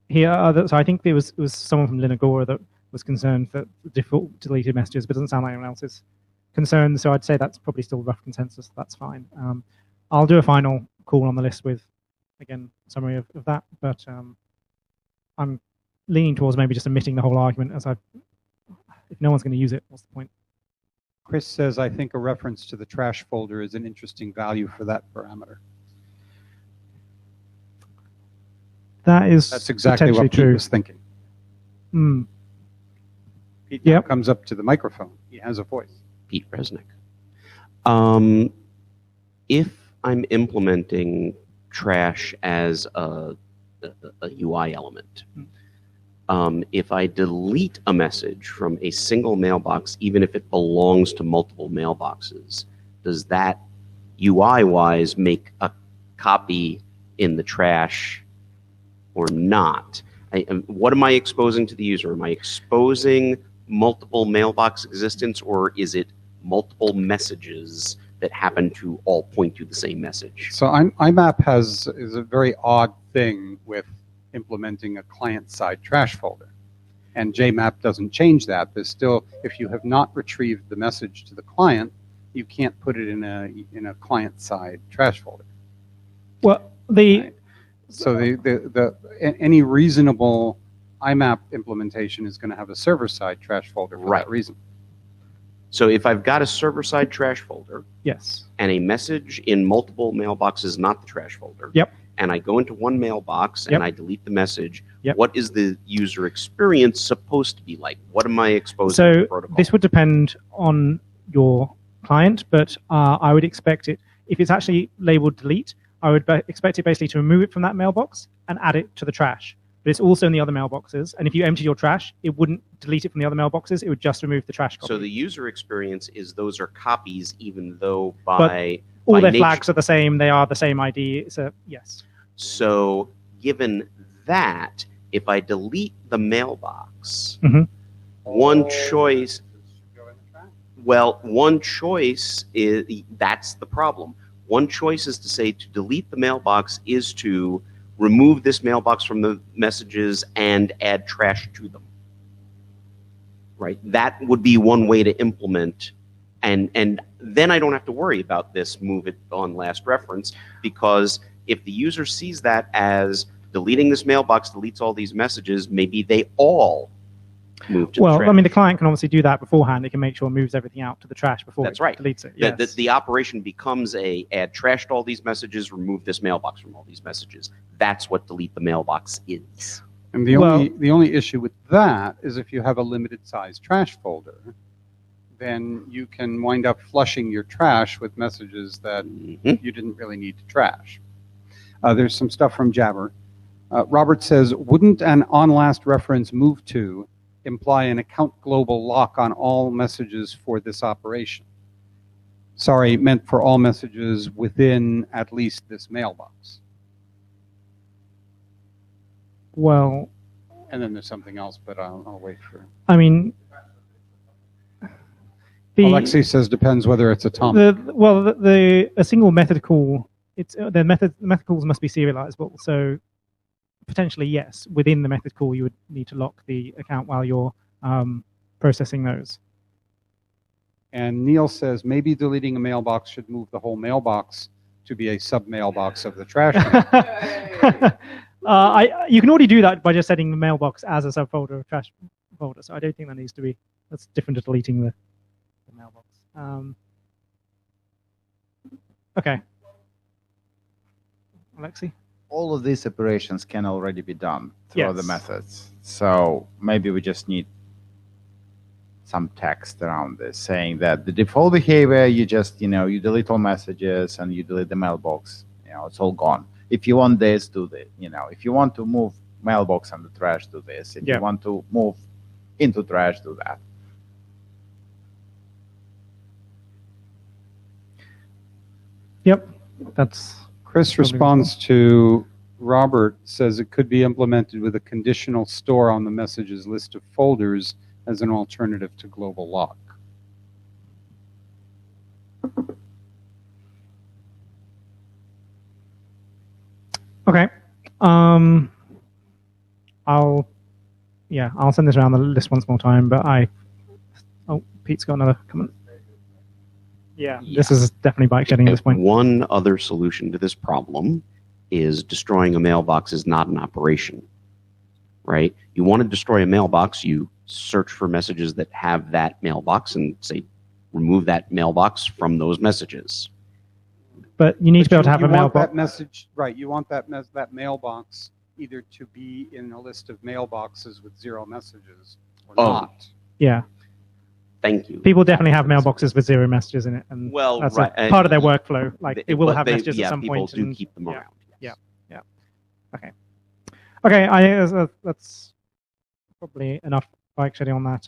Speaker 5: here. So I think it was someone from Linagora that was concerned that the default deleted messages, but it doesn't sound like anyone else is concerned. So I'd say that's probably still rough consensus. That's fine. I'll do a final call on the list with, again, summary of that. But I'm leaning towards maybe just omitting the whole argument, as if no one's going to use it, what's the point?
Speaker 3: Chris says, I think a reference to the trash folder is an interesting value for that parameter. That's exactly what Pete was thinking. Pete now comes up to the microphone. He has a voice.
Speaker 6: Pete Resnick. If I'm implementing trash as a UI element, if I delete a message from a single mailbox, even if it belongs to multiple mailboxes, does that UI-wise make a copy in the trash or not? What am I exposing to the user? Am I exposing multiple mailbox existence, or is it multiple messages that happen to all point to the same message?
Speaker 3: So IMAP is a very odd thing with implementing a client-side trash folder. And JMAP doesn't change that. There's still, if you have not retrieved the message to the client, you can't put it in a client-side trash folder.
Speaker 5: Well, the
Speaker 3: Right. So any reasonable IMAP implementation is going to have a server-side trash folder for
Speaker 6: Right.
Speaker 3: that reason.
Speaker 6: So if I've got a server-side trash folder
Speaker 5: yes,
Speaker 6: and a message in multiple mailboxes, not the trash folder,
Speaker 5: Yep.
Speaker 6: and I go into one mailbox
Speaker 5: Yep.
Speaker 6: and I delete the message,
Speaker 5: Yep.
Speaker 6: what is the user experience supposed to be like? What am I exposing to
Speaker 5: so
Speaker 6: the protocol?
Speaker 5: this would depend on your client, but I would expect it, if it's actually labeled delete, I would expect it basically to remove it from that mailbox and add it to the trash. But it's also in the other mailboxes, and if you empty your trash, it wouldn't delete it from the other mailboxes, it would just remove the trash copy.
Speaker 6: So the user experience is those are copies, even though by
Speaker 5: All
Speaker 6: by
Speaker 5: their
Speaker 6: nature-
Speaker 5: flags are the same, they are the same ID, so yes.
Speaker 6: So given that, if I delete the mailbox,
Speaker 5: Mhm.
Speaker 6: one choice one choice is, that's the problem. One choice is to say to delete the mailbox is to remove this mailbox from the messages and add trash to them. Right? That would be one way to implement, and then I don't have to worry about this move it on last reference, because if the user sees that as deleting this mailbox deletes all these messages, maybe they all move to the
Speaker 5: Well,
Speaker 6: trash.
Speaker 5: I mean, the client can obviously do that beforehand. It can make sure it moves everything out to the trash before
Speaker 6: That's
Speaker 5: it
Speaker 6: right.
Speaker 5: deletes it.
Speaker 6: The,
Speaker 5: Yes.
Speaker 6: the operation becomes a add trash to all these messages, remove this mailbox from all these messages. That's what delete the mailbox is.
Speaker 3: And the
Speaker 5: Well-
Speaker 3: only issue with that is if you have a limited size trash folder, then you can wind up flushing your trash with messages that
Speaker 6: Mhm.
Speaker 3: you didn't really need to trash. There's some stuff from Jabber. Robert says, wouldn't an on last reference move to imply an account global lock on all messages for this operation? Sorry, meant for all messages within at least this mailbox.
Speaker 5: Well,
Speaker 3: And then there's something else, but I'll wait for.
Speaker 5: I mean,
Speaker 3: Alexei says depends whether it's atomic.
Speaker 5: A single method call, the method calls must be serializable. So potentially, yes, within the method call, you would need to lock the account while you're processing those.
Speaker 3: And Neil says maybe deleting a mailbox should move the whole mailbox to be a sub mailbox of the trash can.
Speaker 5: You can already do that by just setting the mailbox as a subfolder of trash folder. So I don't think that needs to be. That's different to deleting the mailbox. Okay. Alexei?
Speaker 4: All of these operations can already be done through
Speaker 5: Yes.
Speaker 4: other methods. So maybe we just need some text around this saying that the default behavior, you just, you delete all messages and you delete the mailbox. It's all gone. If you want this, do this. If you want to move mailbox and the trash, do this. If
Speaker 5: Yeah.
Speaker 4: you want to move into trash, do that.
Speaker 5: Yep. That's
Speaker 3: Chris
Speaker 5: Probably
Speaker 3: responds to Robert, says it could be implemented with a conditional store on the messages list of folders as an alternative to global lock.
Speaker 5: okay. I'll send this around the list once more time, but Pete's got another comment. Yeah, this is definitely bike shedding at this point.
Speaker 6: One other solution to this problem is destroying a mailbox is not an operation, right? You want to destroy a mailbox, you search for messages that have that mailbox and say, remove that mailbox from those messages.
Speaker 5: But you need to be able to have
Speaker 3: you
Speaker 5: a
Speaker 3: want
Speaker 5: mailbox.
Speaker 3: that message, right? You want that mailbox either to be in a list of mailboxes with 0 messages or
Speaker 6: Oh.
Speaker 3: not.
Speaker 5: Yeah,
Speaker 6: Thank you.
Speaker 5: people definitely have mailboxes with 0 messages in it, and
Speaker 6: Well,
Speaker 5: that's
Speaker 6: right,
Speaker 5: a part of their workflow. Like they will
Speaker 6: but
Speaker 5: have messages
Speaker 6: yeah,
Speaker 5: at some
Speaker 6: people
Speaker 5: point.
Speaker 6: do
Speaker 5: and-
Speaker 6: keep them
Speaker 5: yeah.
Speaker 6: around. yes.
Speaker 5: Okay, that's probably enough bike shedding on that.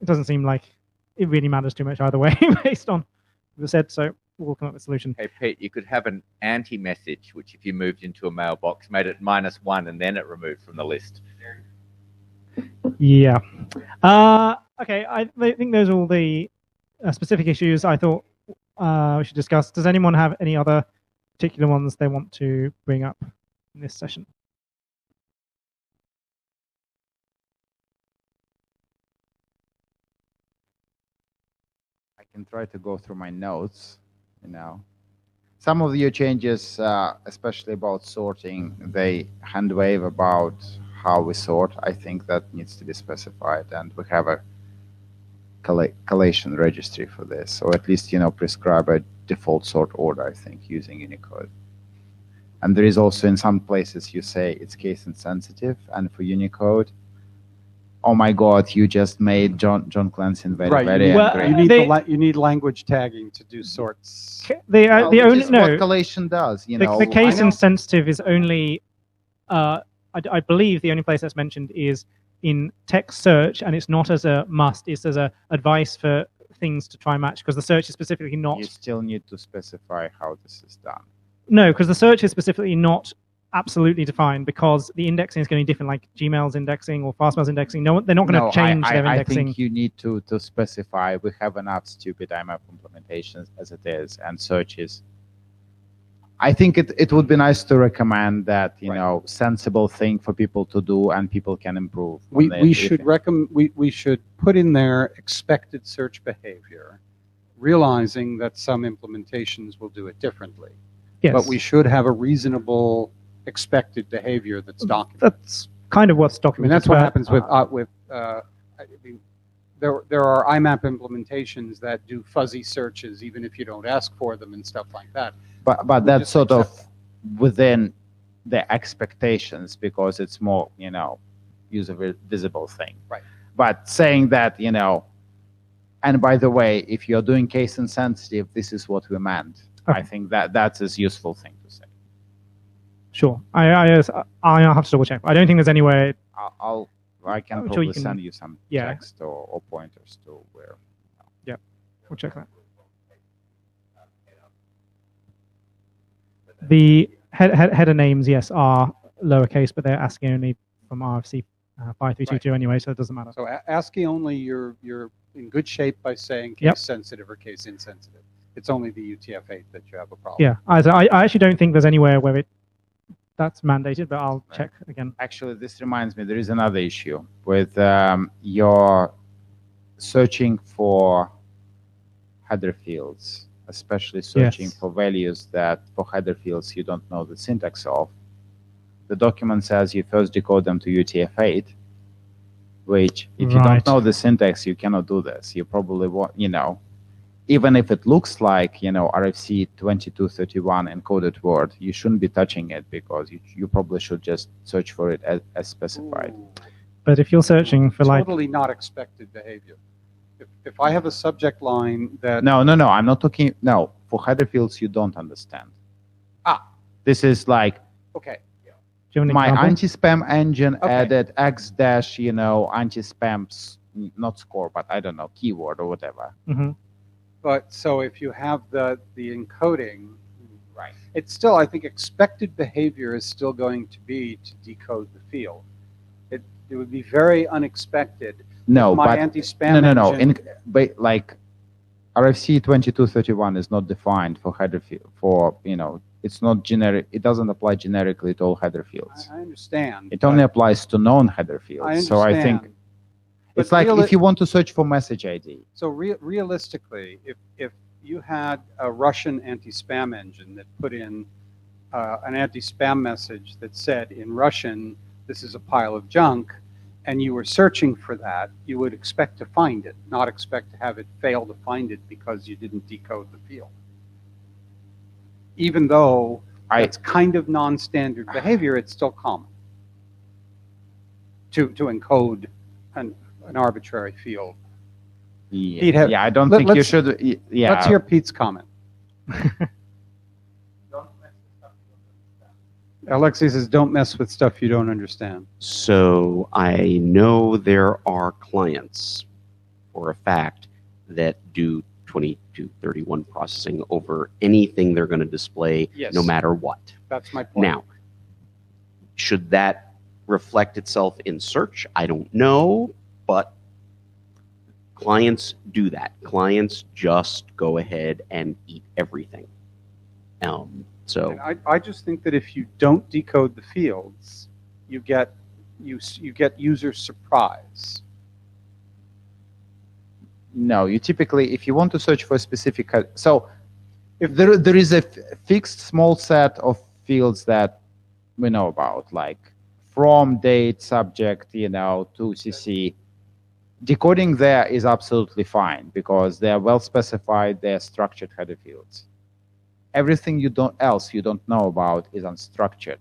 Speaker 5: It doesn't seem like it really matters too much either way, based on what was said. So we'll come up with a solution.
Speaker 1: Hey, Pete, you could have an anti-message, which if you moved into a mailbox, made it -1 and then it removed from the list.
Speaker 5: Yeah. Okay, I think those are all the specific issues I thought we should discuss. Does anyone have any other particular ones they want to bring up in this session?
Speaker 4: can try to go through my notes. Some of your changes, especially about sorting, they hand wave about how we sort. I think that needs to be specified, and we have a collation registry for this, or at least prescribe a default sort order, I think, using Unicode. And there is also, in some places, you say it's case insensitive, and for Unicode, oh my God, you just made John Clancy very,
Speaker 3: Right.
Speaker 4: very
Speaker 5: Well,
Speaker 4: angry.
Speaker 3: You need language tagging to do sorts.
Speaker 5: The
Speaker 4: Which
Speaker 5: only
Speaker 4: is
Speaker 5: no.
Speaker 4: what collation does.
Speaker 5: The case
Speaker 3: I know.
Speaker 5: insensitive is only, I believe the only place that's mentioned is in text search, and it's not as a must, it's as a advice for things to try and match, because the search is specifically not.
Speaker 4: You still need to specify how this is done.
Speaker 5: No, because the search is specifically not absolutely defined, because the indexing is going to be different, like Gmail's indexing or Fastmail's indexing. No, they're not going to change their
Speaker 4: I
Speaker 5: indexing.
Speaker 4: think you need to specify. We have enough stupid IMAP implementations as it is, and searches. I think it would be nice to recommend that, sensible thing for people to do, and people can improve.
Speaker 3: We should put in there expected search behavior, realizing that some implementations will do it differently.
Speaker 5: Yes.
Speaker 3: But we should have a reasonable expected behavior that's documented.
Speaker 5: That's kind of what's
Speaker 3: I mean,
Speaker 5: documented.
Speaker 3: that's what happens with there are IMAP implementations that do fuzzy searches even if you don't ask for them and stuff like that.
Speaker 4: But that's sort of within the expectations, because it's more, user visible thing.
Speaker 3: Right.
Speaker 4: But saying that, and by the way, if you're doing case insensitive, this is what we meant.
Speaker 5: Okay.
Speaker 4: I think that's a useful thing to say.
Speaker 5: Sure. I'll have to double check. I don't think there's anywhere.
Speaker 4: I can
Speaker 5: I'm sure
Speaker 4: probably
Speaker 5: you can-
Speaker 4: send you some
Speaker 5: yeah.
Speaker 4: text or pointers to where.
Speaker 5: We'll check that. The header names, yes, are lowercase, but they're ASCII only from RFC 5322 anyway, so it doesn't matter.
Speaker 3: So ASCII only, you're in good shape by saying case
Speaker 5: Yep.
Speaker 3: sensitive or case insensitive. It's only the UTF-8 that you have a problem.
Speaker 5: Yeah, I actually don't think there's anywhere where that's mandated, but I'll check again.
Speaker 4: Actually, this reminds me, there is another issue with your searching for header fields, especially searching
Speaker 5: Yes.
Speaker 4: for values that for header fields you don't know the syntax of. The document says you first decode them to UTF-8, which if you
Speaker 5: Right.
Speaker 4: don't know the syntax, you cannot do this. You probably want, even if it looks like, RFC 2231 encoded word, you shouldn't be touching it, because you probably should just search for it as specified.
Speaker 5: But if you're searching for
Speaker 3: Totally not expected behavior. If I have a subject line that
Speaker 4: No, I'm not talking, no, for header fields you don't understand. This is like,
Speaker 3: okay,
Speaker 5: do you have an
Speaker 4: my
Speaker 5: example?
Speaker 4: anti-spam engine
Speaker 3: Okay.
Speaker 4: added X dash, anti-spam, not score, but I don't know, keyword or whatever.
Speaker 5: Mhm.
Speaker 3: but so if you have the encoding,
Speaker 4: Right.
Speaker 3: it's still, I think, expected behavior is still going to be to decode the field. It would be very unexpected.
Speaker 4: No,
Speaker 3: My
Speaker 4: but
Speaker 3: anti-spam
Speaker 4: no.
Speaker 3: engine-
Speaker 4: Like RFC 2231 is not defined for header field. It's not generic. It doesn't apply generically to all header fields.
Speaker 3: I understand.
Speaker 4: It only applies to non-header fields.
Speaker 3: I understand.
Speaker 4: So I think
Speaker 3: But
Speaker 4: it's like
Speaker 3: reali-
Speaker 4: if you want to search for message ID.
Speaker 3: So realistically, if you had a Russian anti-spam engine that put in an anti-spam message that said in Russian, this is a pile of junk, and you were searching for that, you would expect to find it, not expect to have it fail to find it because you didn't decode the field. Even though it's kind of non-standard behavior, it's still common to encode an arbitrary field. Pete,
Speaker 4: Yeah, I don't think you
Speaker 3: let's-
Speaker 4: should. Yeah.
Speaker 3: Let's hear Pete's comment. Alexei says, don't mess with stuff you don't understand.
Speaker 6: So I know there are clients, for a fact, that do 2231 processing over anything they're going to display,
Speaker 3: Yes.
Speaker 6: no matter what.
Speaker 3: That's my point.
Speaker 6: Now, should that reflect itself in search? I don't know, but clients do that. Clients just go ahead and eat everything. So
Speaker 3: And I just think that if you don't decode the fields, you get user surprise.
Speaker 4: No, you typically, if you want to search for a specific, so if there is a fixed small set of fields that we know about, like from, date, subject, to CC, decoding there is absolutely fine because they are well specified, they are structured header fields. Everything you don't know about is unstructured.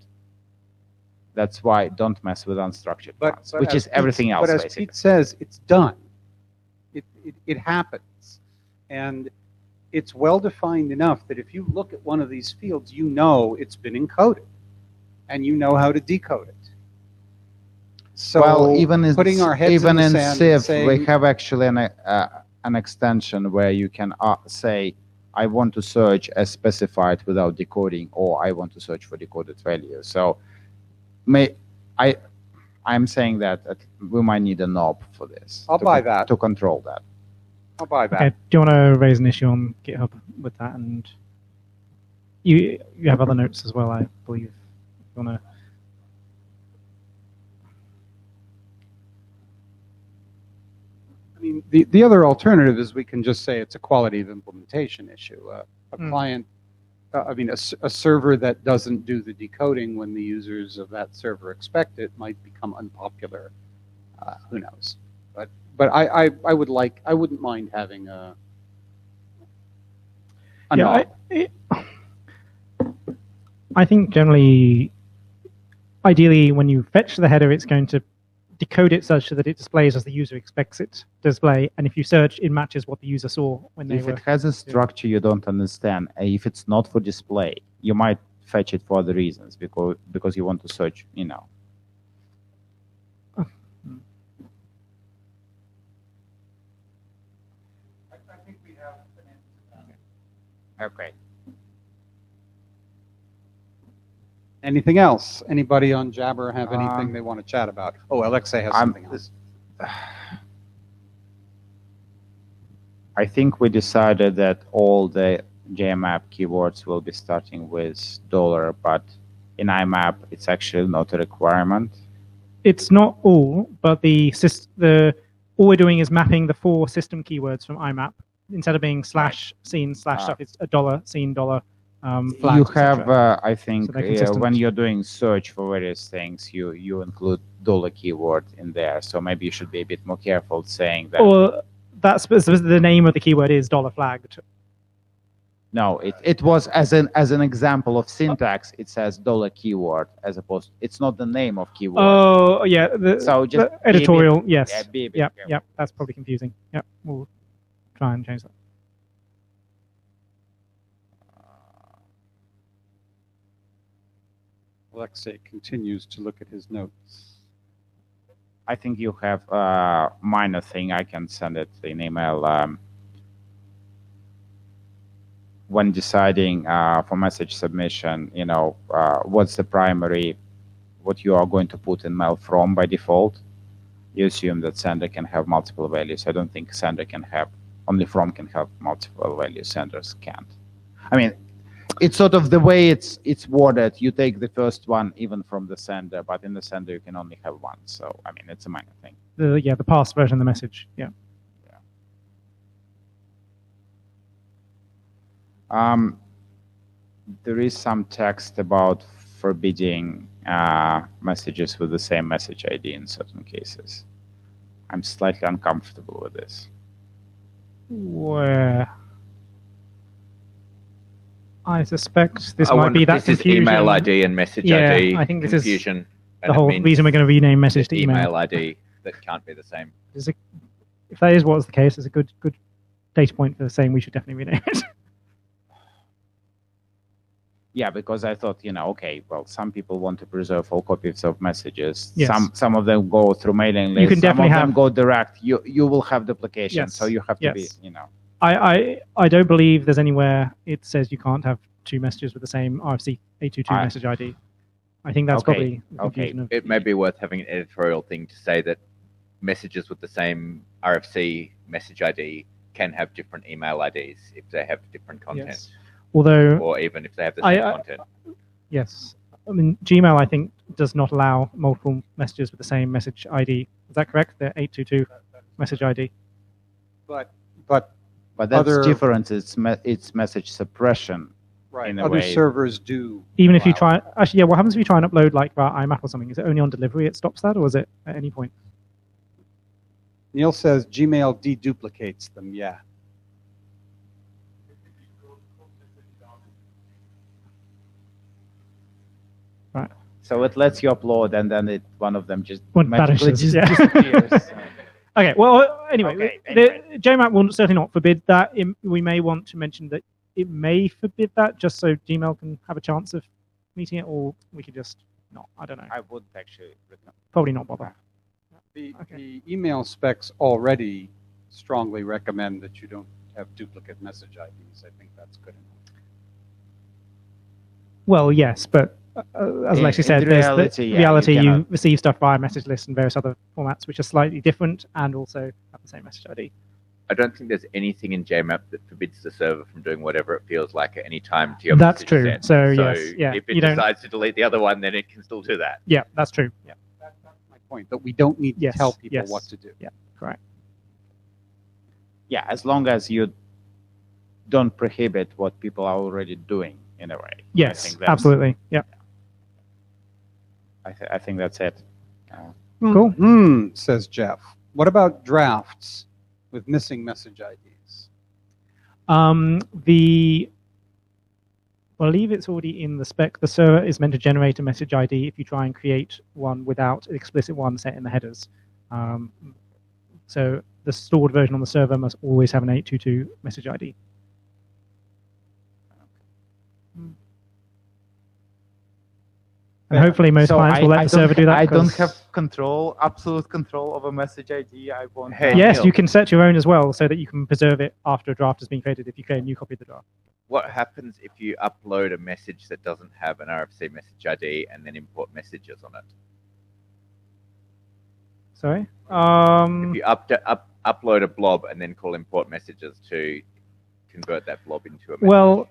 Speaker 4: That's why don't mess with unstructured ones, which is everything else,
Speaker 3: but as
Speaker 4: basically.
Speaker 3: Pete says, it's done. It happens. And it's well defined enough that if you look at one of these fields, you know it's been encoded and you know how to decode it. So
Speaker 4: well, even
Speaker 3: putting our heads
Speaker 4: even
Speaker 3: in
Speaker 4: in
Speaker 3: the sand
Speaker 4: CIF,
Speaker 3: and saying,
Speaker 4: we have actually an extension where you can say, I want to search as specified without decoding, or I want to search for decoded value. So I'm saying that we might need a knob for this.
Speaker 3: I'll buy that.
Speaker 4: To control that.
Speaker 3: I'll buy that.
Speaker 5: Okay, do you want to raise an issue on GitHub with that? And you have other notes as well, I believe. If you want to.
Speaker 3: I mean, the other alternative is we can just say it's a quality of implementation issue. A client, a server that doesn't do the decoding when the users of that server expect it might become unpopular. Who knows? But I wouldn't mind having a knob.
Speaker 5: I think generally, ideally, when you fetch the header, it's going to decode it such that it displays as the user expects it to display. And if you search, it matches what the user saw when they were.
Speaker 4: If it has a structure you don't understand, if it's not for display, you might fetch it for other reasons because you want to search,
Speaker 3: I think we have an answer to that.
Speaker 4: Okay.
Speaker 3: Anything else? Anybody on Jabber have anything they want to chat about? Oh, Alexei has something else.
Speaker 4: I think we decided that all the JMAP keywords will be starting with $, but in IMAP, it's actually not a requirement.
Speaker 5: It's not all, but all we're doing is mapping the 4 system keywords from IMAP. Instead of being /scene / stuff, it's $, scene, $. Flags,
Speaker 4: you have, I think,
Speaker 5: so
Speaker 4: when you're doing search for various things, you include $ keyword in there. So maybe you should be a bit more careful saying that.
Speaker 5: Or that's the name of the keyword is $flagged.
Speaker 4: No, it was as an example of syntax. It says $ keyword as opposed. It's not the name of keyword.
Speaker 5: Oh yeah,
Speaker 4: so just
Speaker 5: the editorial. Yes.
Speaker 4: Yeah, be a bit careful.
Speaker 5: Yep. That's probably confusing. Yep. We'll try and change that.
Speaker 3: Alexei continues to look at his notes.
Speaker 4: I think you have a minor thing. I can send it in email. When deciding for message submission, what's the primary, what you are going to put in mail from by default. You assume that sender can have multiple values. I don't think sender can have, only from can have multiple values. Senders can't. I mean, it's sort of the way it's worded. You take the first one even from the sender, but in the sender you can only have one. So I mean, it's a minor thing.
Speaker 5: The past version of the message. Yeah.
Speaker 4: There is some text about forbidding messages with the same message ID in certain cases. I'm slightly uncomfortable with this.
Speaker 5: Where? I suspect this might be that
Speaker 1: this
Speaker 5: confusion.
Speaker 1: Is email ID and message ID
Speaker 5: I think this
Speaker 1: confusion.
Speaker 5: is the whole reason we're going to rename message to email.
Speaker 1: Email ID that can't be the same.
Speaker 5: If that is what's the case, it's a good data point for saying we should definitely rename it.
Speaker 4: Yeah, because I thought, okay, well, some people want to preserve all copies of messages.
Speaker 5: Yes.
Speaker 4: Some of them go through mailing lists.
Speaker 5: You can definitely
Speaker 4: some of them go direct. You will have duplication,
Speaker 5: Yes.
Speaker 4: so you have to be,
Speaker 5: I don't believe there's anywhere it says you can't have 2 messages with the same RFC 822 message ID. I think that's probably the confusion of
Speaker 1: It may be worth having an editorial thing to say that messages with the same RFC message ID can have different email IDs if they have different content.
Speaker 5: Yes. Although,
Speaker 1: or even if they have the same content.
Speaker 5: Yes. I mean, Gmail, I think, does not allow multiple messages with the same message ID. Is that correct? The 822 message ID.
Speaker 3: But but
Speaker 4: But that's
Speaker 3: Other-
Speaker 4: different. It's message suppression. In a
Speaker 3: other
Speaker 4: way.
Speaker 3: servers do.
Speaker 5: Even if you
Speaker 3: allow
Speaker 5: try, actually, yeah, what happens if you try and upload like via IMAP or something? Is it only on delivery it stops that, or is it at any point?
Speaker 3: Neil says Gmail deduplicates them. Yeah.
Speaker 5: Right.
Speaker 4: So it lets you upload, and then one of them just
Speaker 5: One
Speaker 4: magically
Speaker 5: vanishes,
Speaker 4: just
Speaker 5: yeah.
Speaker 4: disappears.
Speaker 5: Okay, well, anyway,
Speaker 4: Okay,
Speaker 5: the JMAP will certainly not forbid that. We may want to mention that it may forbid that just so Gmail can have a chance of meeting it, or we could just not. I don't know.
Speaker 4: I would actually recommend.
Speaker 5: Probably not bother.
Speaker 3: The email specs already strongly recommend that you don't have duplicate message IDs. I think that's good enough.
Speaker 5: Well, yes, but as
Speaker 4: In-
Speaker 5: Lexi
Speaker 4: in
Speaker 5: said, there's
Speaker 4: reality,
Speaker 5: the
Speaker 4: yeah,
Speaker 5: reality
Speaker 4: you
Speaker 5: you
Speaker 4: cannot-
Speaker 5: receive stuff via message lists and various other formats which are slightly different and also have the same message ID.
Speaker 1: I don't think there's anything in JMAP that forbids the server from doing whatever it feels like at any time to your
Speaker 5: That's
Speaker 1: message
Speaker 5: true.
Speaker 1: sent.
Speaker 5: So, yes, yeah,
Speaker 1: if it
Speaker 5: you don't-
Speaker 1: decides to delete the other one, then it can still do that.
Speaker 5: Yeah, that's true. Yeah,
Speaker 3: That's my point. That we don't need to
Speaker 5: Yes,
Speaker 3: tell people
Speaker 5: yes.
Speaker 3: what to do.
Speaker 5: yeah, correct.
Speaker 4: Yeah, as long as you don't prohibit what people are already doing in a way. I
Speaker 5: Yes,
Speaker 4: think that's-
Speaker 5: absolutely. Yeah.
Speaker 4: I think that's it.
Speaker 5: Cool.
Speaker 3: Says Jeff. What about drafts with missing message IDs?
Speaker 5: I believe it's already in the spec. The server is meant to generate a message ID if you try and create one without an explicit one set in the headers. So the stored version on the server must always have an 822 message ID. And hopefully most
Speaker 4: So
Speaker 5: clients will let the server do that.
Speaker 4: I don't
Speaker 5: 'cause-
Speaker 4: have absolute control of a message ID. I won't.
Speaker 1: Hey,
Speaker 4: have-
Speaker 5: Yes,
Speaker 1: Neil.
Speaker 5: you can set your own as well so that you can preserve it after a draft has been created if you create a new copy of the draft.
Speaker 1: What happens if you upload a message that doesn't have an RFC message ID and then import messages on it?
Speaker 5: Sorry?
Speaker 1: If you upload a blob and then call import messages to convert that blob into a message.
Speaker 5: Well,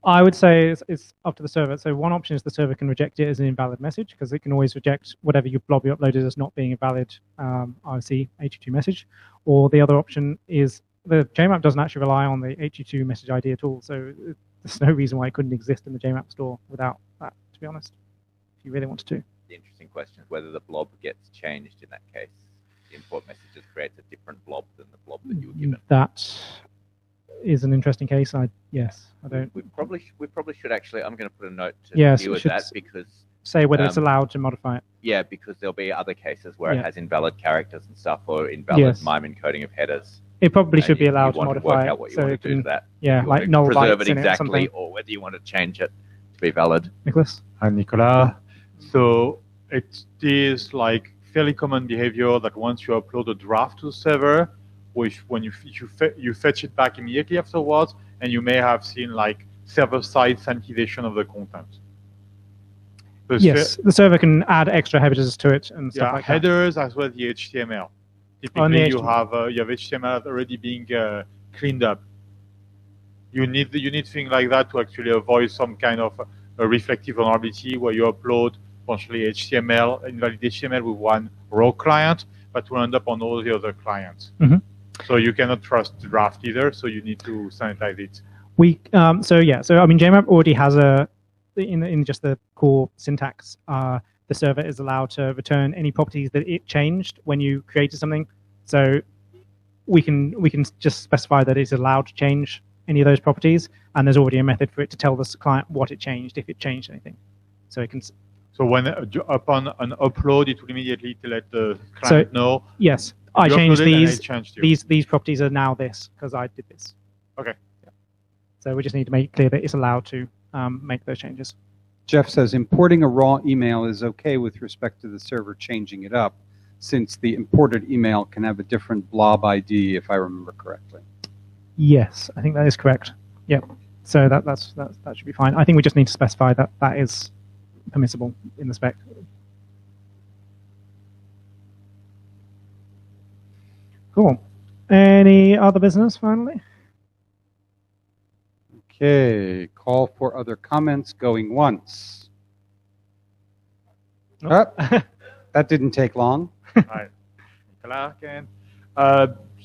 Speaker 5: I would say it's up to the server. So one option is the server can reject it as an invalid message because it can always reject whatever blob you uploaded as not being a valid RFC HTTP message. Or the other option is the JMAP doesn't actually rely on the HTTP message ID at all. So there's no reason why it couldn't exist in the JMAP store without that, to be honest, if you really wanted to.
Speaker 1: The interesting question is whether the blob gets changed in that case. Import messages creates a different blob than the blob that you were given.
Speaker 5: That is an interesting case. I don't
Speaker 1: We probably should actually. I'm going to put a note to
Speaker 5: Yes,
Speaker 1: deal
Speaker 5: we
Speaker 1: with
Speaker 5: should
Speaker 1: that because
Speaker 5: say whether it's allowed to modify it.
Speaker 1: yeah, because there'll be other cases where
Speaker 5: Yeah.
Speaker 1: it has invalid characters and stuff or invalid
Speaker 5: Yes.
Speaker 1: MIME encoding of headers.
Speaker 5: It probably
Speaker 1: And
Speaker 5: should be
Speaker 1: you
Speaker 5: allowed to
Speaker 1: want
Speaker 5: modify
Speaker 1: work
Speaker 5: it
Speaker 1: out what you
Speaker 5: so
Speaker 1: want
Speaker 5: it
Speaker 1: to do
Speaker 5: can,
Speaker 1: to that.
Speaker 5: yeah,
Speaker 1: You
Speaker 5: like
Speaker 1: want to
Speaker 5: null
Speaker 1: preserve
Speaker 5: bytes
Speaker 1: it
Speaker 5: in it or
Speaker 1: exactly,
Speaker 5: something.
Speaker 1: or whether you want to change it to be valid.
Speaker 5: Nicholas?
Speaker 2: Hi, Nicolas. So it is like fairly common behavior that once you upload a draft to the server, which when you fetch it back immediately afterwards, and you may have seen like server-side sanitization of the content. So it's
Speaker 5: Yes, the server can add extra headers to it and stuff
Speaker 2: yeah,
Speaker 5: like that.
Speaker 2: headers as well as the HTML.
Speaker 5: On the
Speaker 2: Typically, you
Speaker 5: HTML.
Speaker 2: have HTML already being cleaned up. You need things like that to actually avoid some kind of a reflective vulnerability where you upload potentially HTML, invalid HTML with one raw client, but will end up on all the other clients.
Speaker 5: Mhm.
Speaker 2: So you cannot trust the draft either. So you need to sanitize it.
Speaker 5: So I mean, JMAP already has in just the core syntax, the server is allowed to return any properties that it changed when you created something. So we can just specify that it's allowed to change any of those properties, and there's already a method for it to tell the client what it changed if it changed anything. So it can.
Speaker 2: So when upon an upload, it will immediately let the client know.
Speaker 5: Yes, I
Speaker 2: you
Speaker 5: changed
Speaker 2: uploaded and
Speaker 5: these.
Speaker 2: it changed you.
Speaker 5: These properties are now this because I did this.
Speaker 2: Okay.
Speaker 5: Yeah. So we just need to make it clear that it's allowed to make those changes.
Speaker 3: Jeff says importing a raw email is okay with respect to the server changing it up, since the imported email can have a different blob ID, if I remember correctly.
Speaker 5: Yes, I think that is correct. Yep. So that should be fine. I think we just need to specify that that is permissible in the spec. Cool. Any other business finally?
Speaker 3: Okay, call for other comments going once.
Speaker 5: Nope.
Speaker 3: That didn't take long.
Speaker 2: Hi, Nicolas again.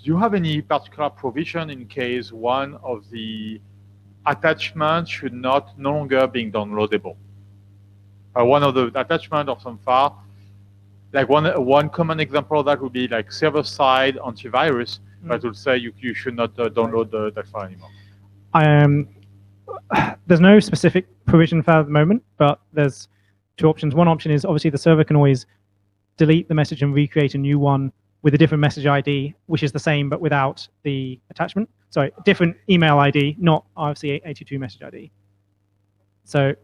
Speaker 2: you have any particular provision in case one of the attachments should no longer being downloadable? One of the attachment of some file, like one common example of that would be like server-side antivirus that will say you should not download that file anymore.
Speaker 5: There's no specific provision for that at the moment, but there's two options. One option is obviously the server can always delete the message and recreate a new one with a different message ID, which is the same but without the attachment. Sorry, different email ID, not obviously 82 message ID. So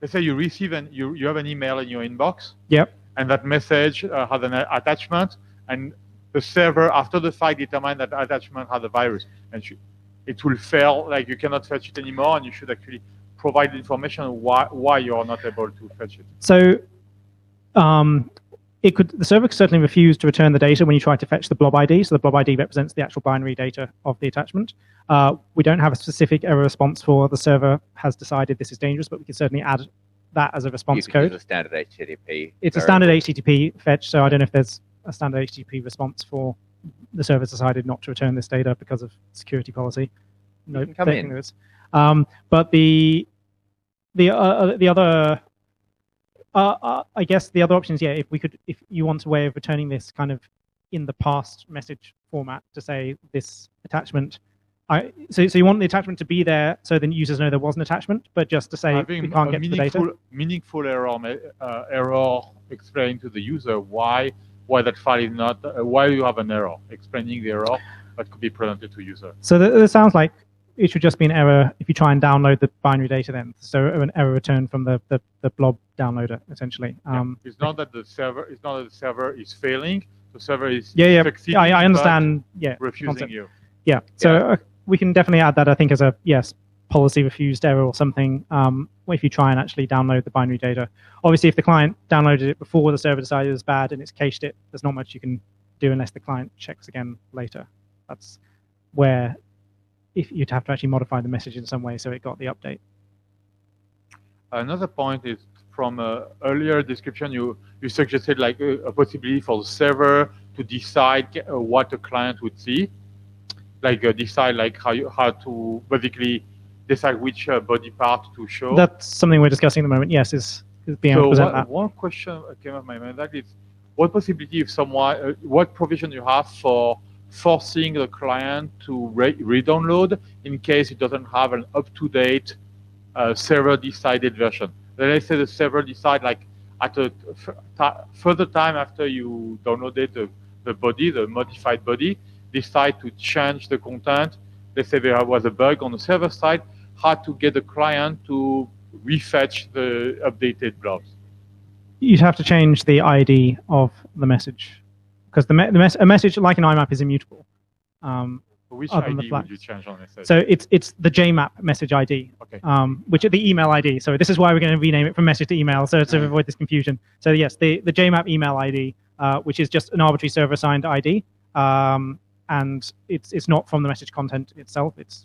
Speaker 2: let's say you receive you have an email in your inbox.
Speaker 5: Yep.
Speaker 2: And that message has an attachment, and the server after the fact determine that attachment has a virus, and it will fail. Like you cannot fetch it anymore, and you should actually provide information why you are not able to fetch it.
Speaker 5: So the server could certainly refuse to return the data when you try to fetch the blob ID. So the blob ID represents the actual binary data of the attachment. We don't have a specific error response for the server has decided this is dangerous, but we can certainly add that as a response code.
Speaker 1: Use a standard HTTP.
Speaker 5: It's a standard HTTP fetch, so I don't know if there's a standard HTTP response for the server's decided not to return this data because of security policy. No,
Speaker 1: come in.
Speaker 5: there is. But the other, I guess the other option is, yeah, if you want a way of returning this kind of in the past message format to say this attachment. So you want the attachment to be there so then users know there was an attachment, but just to say we can't get to the data.
Speaker 2: Meaningful error explaining to the user why that file is not, why you have an error, explaining the error that could be presented to user.
Speaker 5: So it sounds like it should just be an error if you try and download the binary data then. So an error returned from the blob downloader, essentially.
Speaker 2: It's not that the server is failing, the server is
Speaker 5: succeeding. Yeah, I understand. Yeah,
Speaker 2: refusing
Speaker 5: concept.
Speaker 2: you.
Speaker 5: Yeah, so we can definitely add that, I think, as a policy refused error or something if you try and actually download the binary data. Obviously, if the client downloaded it before the server decided it was bad and it's cached it, there's not much you can do unless the client checks again later. That's where if you'd have to actually modify the message in some way so it got the update.
Speaker 2: Another point is from earlier description, you suggested like a possibility for the server to decide what the client would see. Like decide like how to basically decide which body part to show.
Speaker 5: That's something we're discussing at the moment. Yes, is being able to present that.
Speaker 2: One question came up my mind. That is, what possibility if someone, what provision you have for forcing the client to re-download in case it doesn't have an up-to-date server-decided version. Let's say the server decide like at a further time after you downloaded the body, the modified body, decide to change the content. Let's say there was a bug on the server side, how to get the client to refetch the updated blobs.
Speaker 5: You'd have to change the ID of the message because a message like an IMAP is immutable.
Speaker 2: Which ID would you change on message?
Speaker 5: So it's the JMAP message ID,
Speaker 2: okay.
Speaker 5: Which is the email ID. So this is why we're going to rename it from message to email, so to avoid this confusion. So yes, the JMAP email ID, which is just an arbitrary server assigned ID. And it's not from the message content itself. It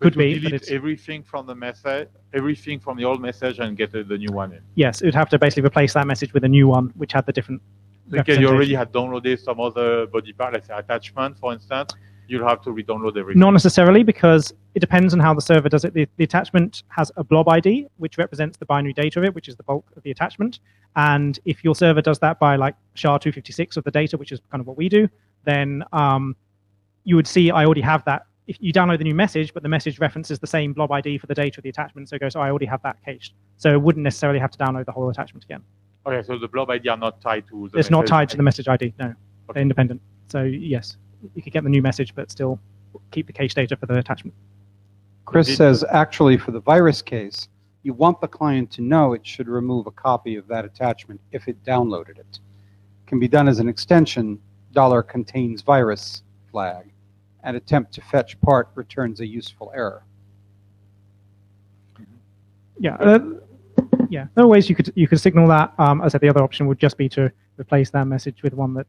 Speaker 5: could be.
Speaker 2: Delete everything from the message, everything from the old message, and get the new one in.
Speaker 5: Yes, it would have to basically replace that message with a new one, which had the different.
Speaker 2: Because you already had downloaded some other body part, let's say attachment, for instance, you'll have to re-download everything.
Speaker 5: Not necessarily, because it depends on how the server does it. The attachment has a blob ID, which represents the binary data of it, which is the bulk of the attachment. And if your server does that by like SHA-256 of the data, which is kind of what we do, then you would see I already have that. If you download the new message, but the message references the same blob ID for the data of the attachment, so it goes, I already have that cached. So it wouldn't necessarily have to download the whole attachment again.
Speaker 2: Okay, so the blob ID are not tied to the
Speaker 5: It's not tied to the message ID, no. Okay. They're independent. So yes, you could get the new message, but still keep the cache data for the attachment.
Speaker 3: Chris says, actually, for the virus case, you want the client to know it should remove a copy of that attachment if it downloaded it. Can be done as an extension, $contains virus flag. An attempt to fetch part returns a useful error.
Speaker 5: Yeah, there are ways you could signal that. As I said, the other option would just be to replace that message with one that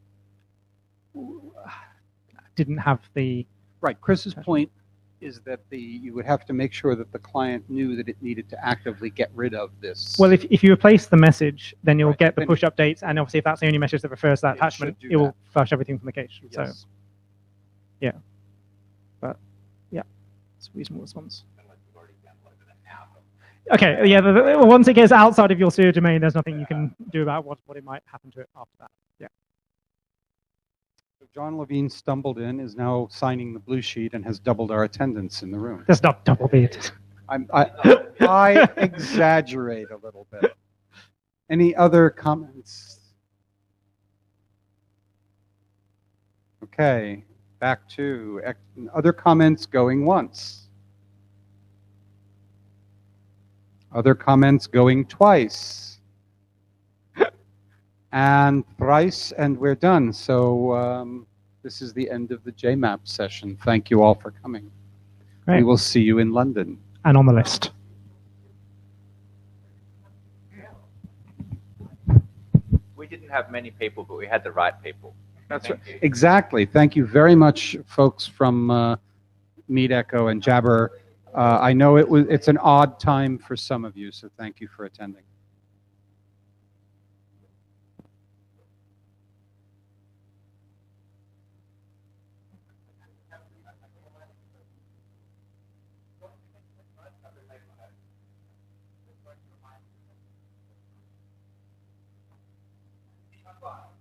Speaker 5: didn't have the.
Speaker 3: Right. Chris's point is that you would have to make sure that the client knew that it needed to actively get rid of this.
Speaker 5: Well, if you replace the message, then you'll get the push updates, and obviously if that's the only message that refers to that attachment, it will flush everything from the cache.
Speaker 3: Yes.
Speaker 5: Yeah. But yeah, it's a reasonable response. Okay, yeah, once it gets outside of your sphere domain, there's nothing you can do about what it might happen to it after that. Yeah.
Speaker 3: So John Levine stumbled in, is now signing the blue sheet, and has doubled our attendance in the room.
Speaker 5: That's not double it.
Speaker 3: I exaggerate a little bit. Any other comments? Okay, back to other comments going once. Other comments going twice. And thrice, and we're done. So this is the end of the JMAP session. Thank you all for coming.
Speaker 5: Great.
Speaker 3: We will see you in London.
Speaker 5: And on the list.
Speaker 1: We didn't have many people, but we had the right people.
Speaker 3: That's right. Exactly. Thank you very much, folks from Meet Echo and Jabber. I know it's an odd time for some of you, so thank you for attending.
Speaker 1: Bye.